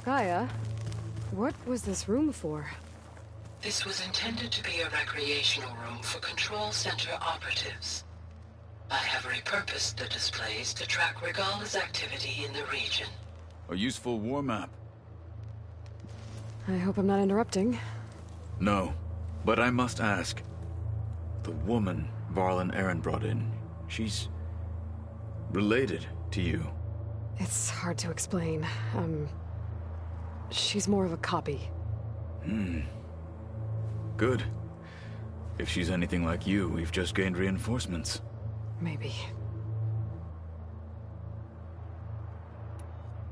Gaia, what was this room for? This was intended to be a recreational room for Control Center operatives. I have repurposed the displays to track Regala's activity in the region. A useful war map. I hope I'm not interrupting. No, but I must ask. The woman Varl and Erend brought in, she's... related to you. It's hard to explain. She's more of a copy. Good. If she's anything like you, we've just gained reinforcements. Maybe.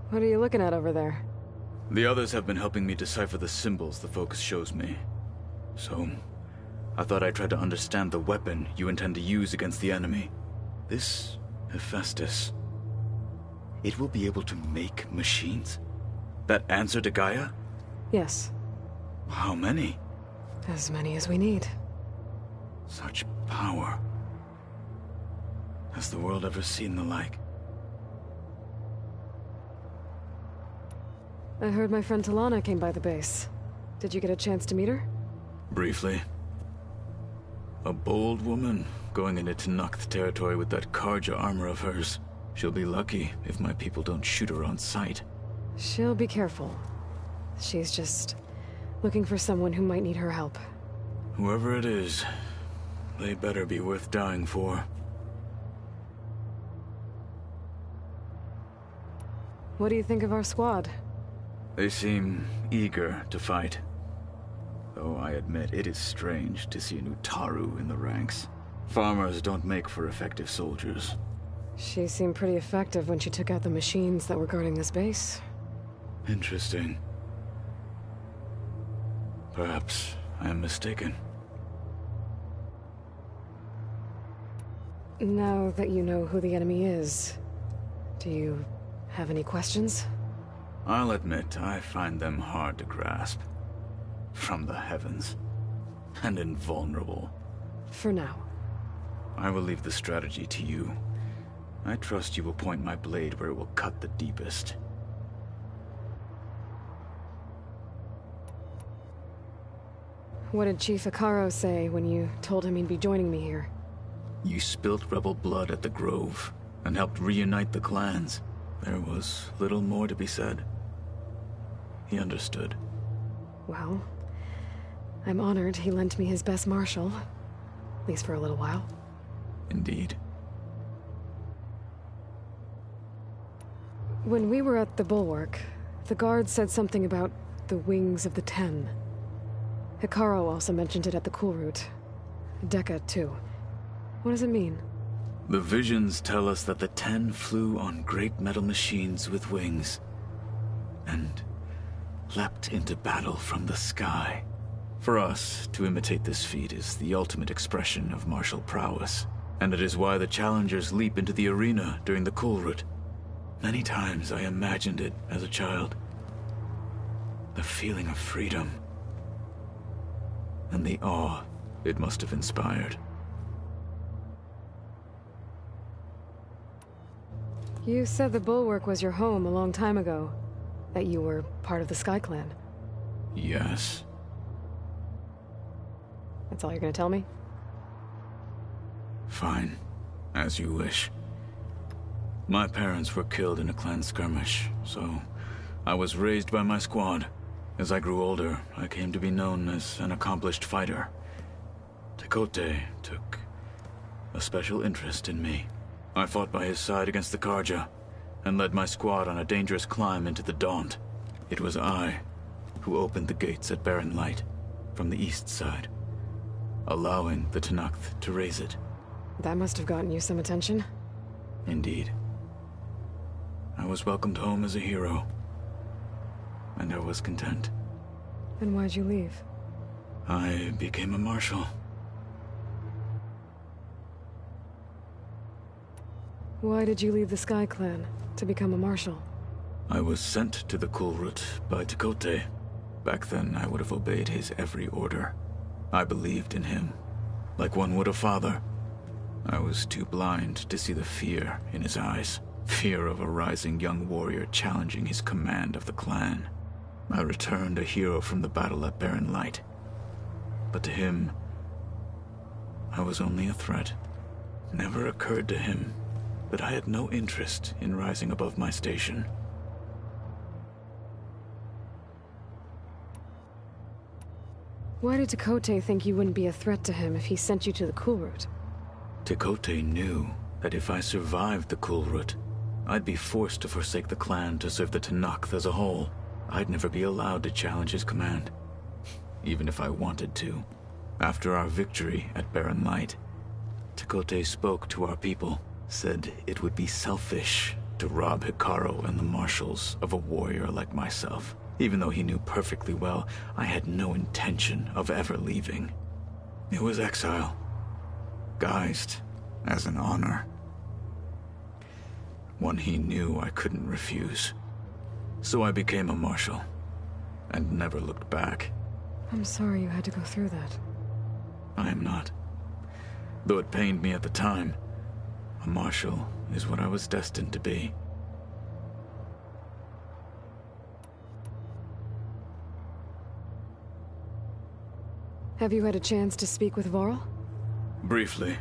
What are you looking at over there? The others have been helping me decipher the symbols the focus shows me. So, I thought I'd try to understand the weapon you intend to use against the enemy. This Hephaestus. It will be able to make machines? That answer to Gaia? Yes. How many? As many as we need. Such power. Has the world ever seen the like? I heard my friend Talana came by the base. Did you get a chance to meet her? Briefly. A bold woman going into Tenakth territory with that Karja armor of hers. She'll be lucky if my people don't shoot her on sight. She'll be careful. She's just looking for someone who might need her help. Whoever it is, they better be worth dying for. What do you think of our squad? They seem eager to fight. Though I admit it is strange to see an Utaru in the ranks. Farmers don't make for effective soldiers. She seemed pretty effective when she took out the machines that were guarding this base. Interesting. Perhaps I am mistaken. Now that you know who the enemy is, do you have any questions? I'll admit, I find them hard to grasp. From the heavens. And invulnerable. For now. I will leave the strategy to you. I trust you will point my blade where it will cut the deepest. What did Chief Hekarro say when you told him he'd be joining me here? You spilt rebel blood at the Grove, and helped reunite the clans. There was little more to be said. He understood. Well, I'm honored he lent me his best marshal. At least for a little while. Indeed. When we were at the Bulwark, the guard said something about the Wings of the Ten. Hekarro also mentioned it at the Kulrut. Dekka, too. What does it mean? The visions tell us that the Ten flew on great metal machines with wings, and leapt into battle from the sky. For us, to imitate this feat is the ultimate expression of martial prowess, and it is why the challengers leap into the arena during the Kulrut. Many times I imagined it as a child. The feeling of freedom, and the awe it must have inspired. You said the Bulwark was your home a long time ago. That you were part of the Sky Clan. Yes. That's all you're gonna tell me? Fine. As you wish. My parents were killed in a clan skirmish, so I was raised by my squad. As I grew older, I came to be known as an accomplished fighter. Tekote took a special interest in me. I fought by his side against the Karja, and led my squad on a dangerous climb into the Daunt. It was I who opened the gates at Barren Light, from the east side, allowing the Tenakth to raise it. That must have gotten you some attention. Indeed. I was welcomed home as a hero, and I was content. Then why'd you leave? I became a marshal. Why did you leave the Sky Clan to become a marshal? I was sent to the Kulrut by Tekote. Back then, I would have obeyed his every order. I believed in him, like one would a father. I was too blind to see the fear in his eyes. Fear of a rising young warrior challenging his command of the clan. I returned a hero from the battle at Barren Light. But to him, I was only a threat. Never occurred to him that I had no interest in rising above my station. Why did Tekote think you wouldn't be a threat to him if he sent you to the Kulrut? Tekote knew that if I survived the Kulrut, I'd be forced to forsake the clan to serve the Tenakth as a whole. I'd never be allowed to challenge his command, even if I wanted to. After our victory at Barren Light, Tekote spoke to our people, said it would be selfish to rob Hekarro and the marshals of a warrior like myself, even though he knew perfectly well I had no intention of ever leaving. It was exile, guised as an honor. One he knew I couldn't refuse. So I became a marshal, and never looked back. I'm sorry you had to go through that. I am not. Though it pained me at the time, a marshal is what I was destined to be. Have you had a chance to speak with Varl? Briefly.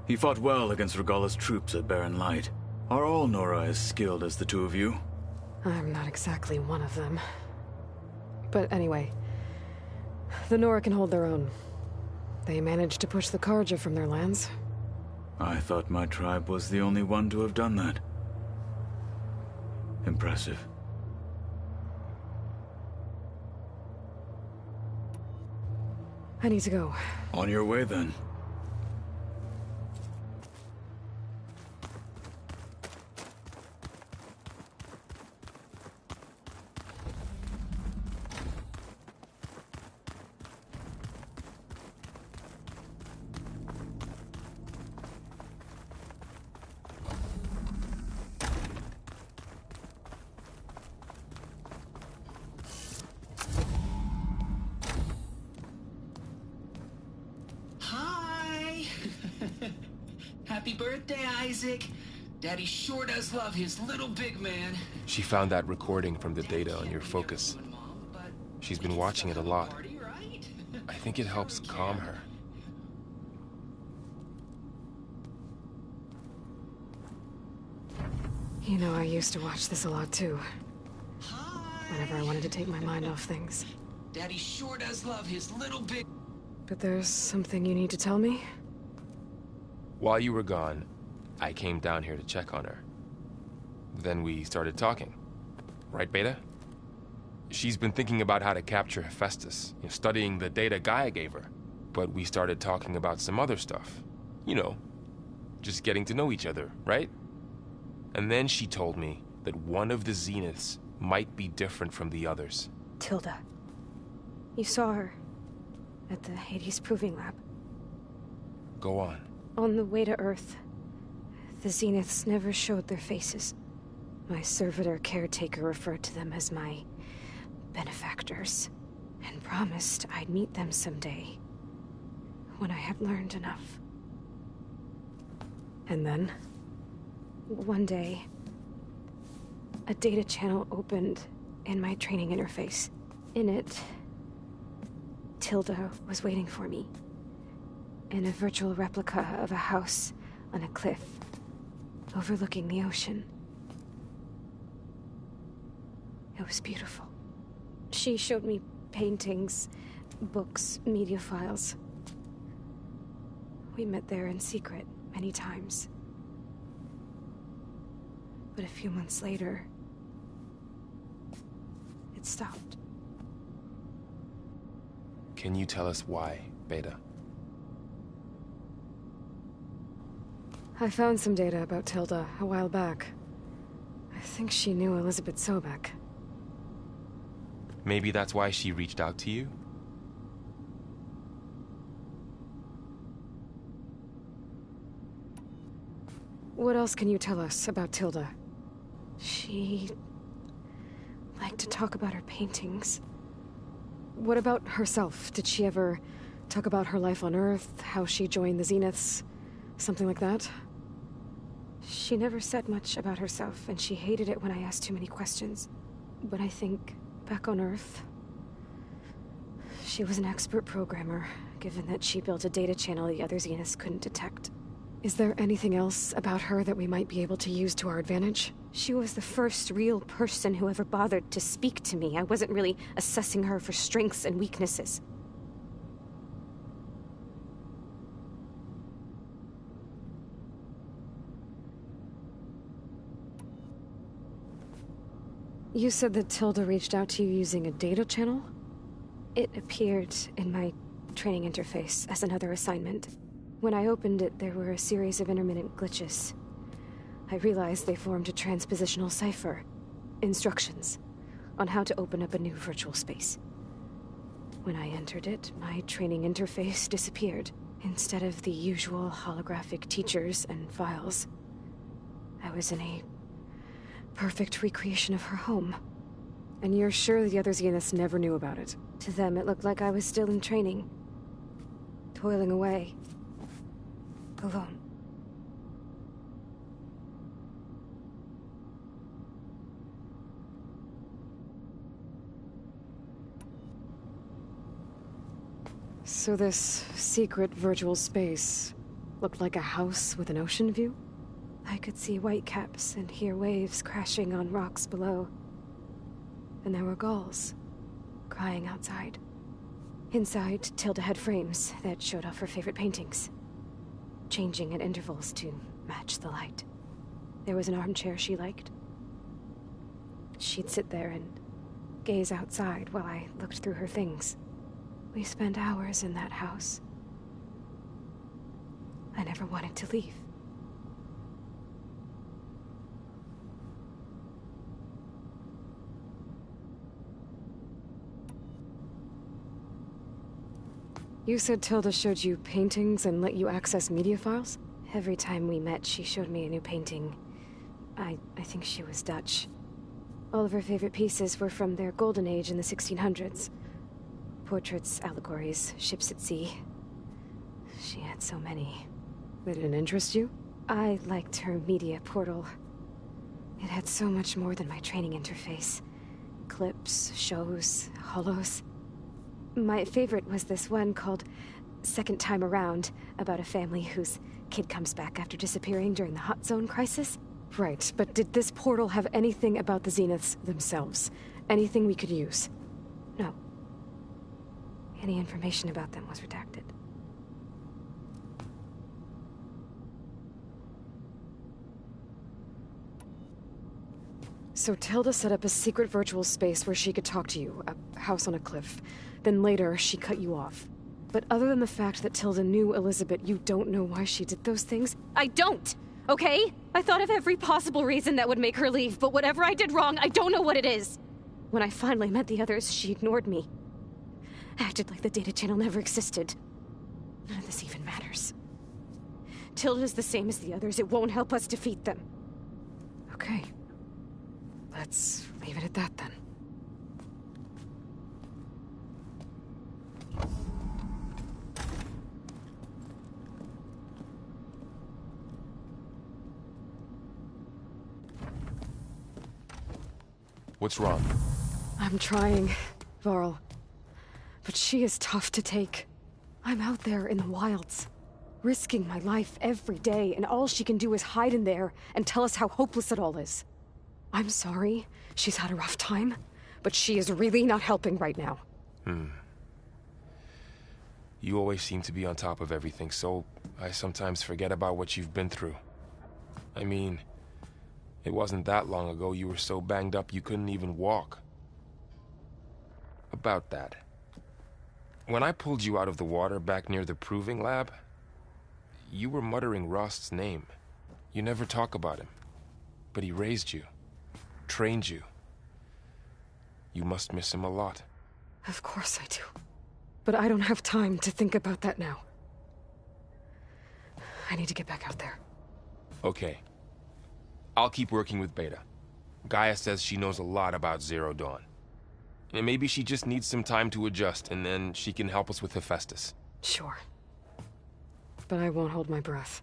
He fought well against Regalla's troops at Barren Light. Are all Nora as skilled as the two of you? I'm not exactly one of them. But anyway, the Nora can hold their own. They managed to push the Karja from their lands. I thought my tribe was the only one to have done that. Impressive. I need to go. On your way, then. Happy birthday, Isaac. Daddy sure does love his little big man. She found that recording from the data on your focus. She's been watching it a lot. I think it helps calm her. You know, I used to watch this a lot too. Whenever I wanted to take my mind off things. Daddy sure does love his little big... But there's something you need to tell me? While you were gone, I came down here to check on her. Then we started talking. Right, Beta? She's been thinking about how to capture Hephaestus, studying the data Gaia gave her. But we started talking about some other stuff. You know, just getting to know each other, right? And then she told me that one of the Zeniths might be different from the others. Tilda. You saw her at the Hades Proving Lab. Go on. On the way to Earth, the Zeniths never showed their faces. My servitor caretaker referred to them as my benefactors, and promised I'd meet them someday, when I had learned enough. And then? One day, a data channel opened in my training interface. In it, Tilda was waiting for me. In a virtual replica of a house on a cliff, overlooking the ocean. It was beautiful. She showed me paintings, books, media files. We met there in secret many times. But a few months later, it stopped. Can you tell us why, Beta? I found some data about Tilda a while back. I think she knew Elizabeth Sobek. Maybe that's why she reached out to you? What else can you tell us about Tilda? She liked to talk about her paintings. What about herself? Did she ever talk about her life on Earth, how she joined the Zeniths, something like that? She never said much about herself, and she hated it when I asked too many questions. But I think, back on Earth, she was an expert programmer, given that she built a data channel the other Zeniths couldn't detect. Is there anything else about her that we might be able to use to our advantage? She was the first real person who ever bothered to speak to me. I wasn't really assessing her for strengths and weaknesses. You said that Tilda reached out to you using a data channel? It appeared in my training interface as another assignment. When I opened it, there were a series of intermittent glitches. I realized they formed a transpositional cipher. Instructions on how to open up a new virtual space. When I entered it, my training interface disappeared. Instead of the usual holographic teachers and files, I was in a perfect recreation of her home. And you're sure the other Zeniths never knew about it? To them, it looked like I was still in training. Toiling away. Alone. So this secret virtual space looked like a house with an ocean view? I could see whitecaps and hear waves crashing on rocks below. And there were gulls crying outside. Inside, Tilda had frames that showed off her favorite paintings, changing at intervals to match the light. There was an armchair she liked. She'd sit there and gaze outside while I looked through her things. We spent hours in that house. I never wanted to leave. You said Tilda showed you paintings and let you access media files? Every time we met, she showed me a new painting. I think she was Dutch. All of her favorite pieces were from their golden age in the 1600s. Portraits, allegories, ships at sea. She had so many. They didn't interest you? I liked her media portal. It had so much more than my training interface. Clips, shows, holos. My favorite was this one called Second Time Around, about a family whose kid comes back after disappearing during the Hot Zone crisis. Right, but did this portal have anything about the Zeniths themselves? Anything we could use? No. Any information about them was redacted. So Tilda set up a secret virtual space where she could talk to you, a house on a cliff. Then later, she cut you off. But other than the fact that Tilda knew Elizabeth, you don't know why she did those things? I don't! Okay? I thought of every possible reason that would make her leave, but whatever I did wrong, I don't know what it is! When I finally met the others, she ignored me. Acted like the data channel never existed. None of this even matters. Tilda's the same as the others. It won't help us defeat them. Okay. Let's leave it at that, then. What's wrong? I'm trying, Varl. But she is tough to take. I'm out there in the wilds, risking my life every day, and all she can do is hide in there and tell us how hopeless it all is. I'm sorry, she's had a rough time, but she is really not helping right now. You always seem to be on top of everything, so I sometimes forget about what you've been through. I mean, it wasn't that long ago you were so banged up you couldn't even walk. About that. When I pulled you out of the water back near the proving lab, you were muttering Rost's name. You never talk about him. But he raised you, trained you. You must miss him a lot. Of course I do. But I don't have time to think about that now. I need to get back out there. Okay. I'll keep working with Beta. Gaia says she knows a lot about Zero Dawn. And maybe she just needs some time to adjust, and then she can help us with Hephaestus. Sure. But I won't hold my breath.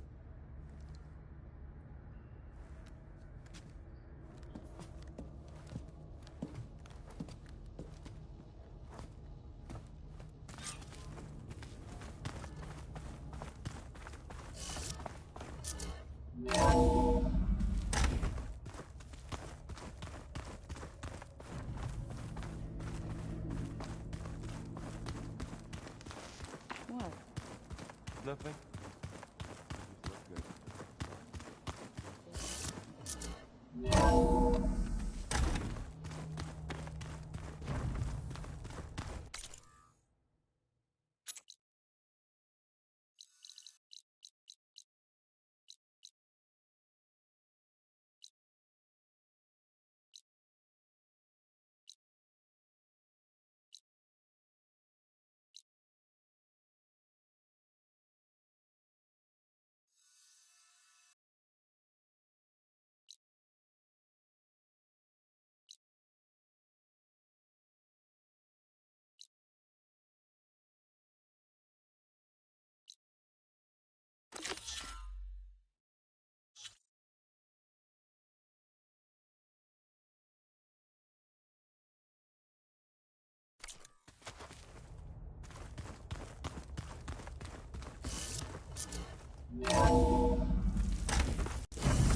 What? Nothing.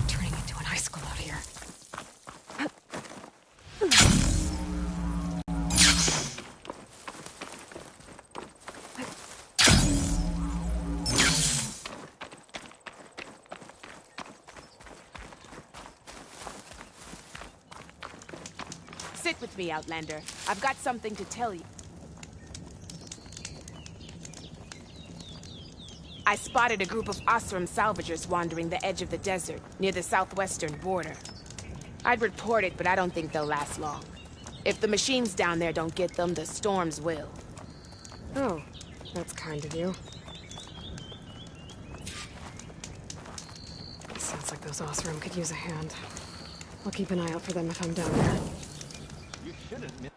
Turning into an icicle out here. Sit with me, Outlander. I've got something to tell you. I spotted a group of Osram salvagers wandering the edge of the desert, near the southwestern border. I'd report it, but I don't think they'll last long. If the machines down there don't get them, the storms will. Oh, that's kind of you. Sounds like those Osram could use a hand. I'll keep an eye out for them if I'm down there. You shouldn't miss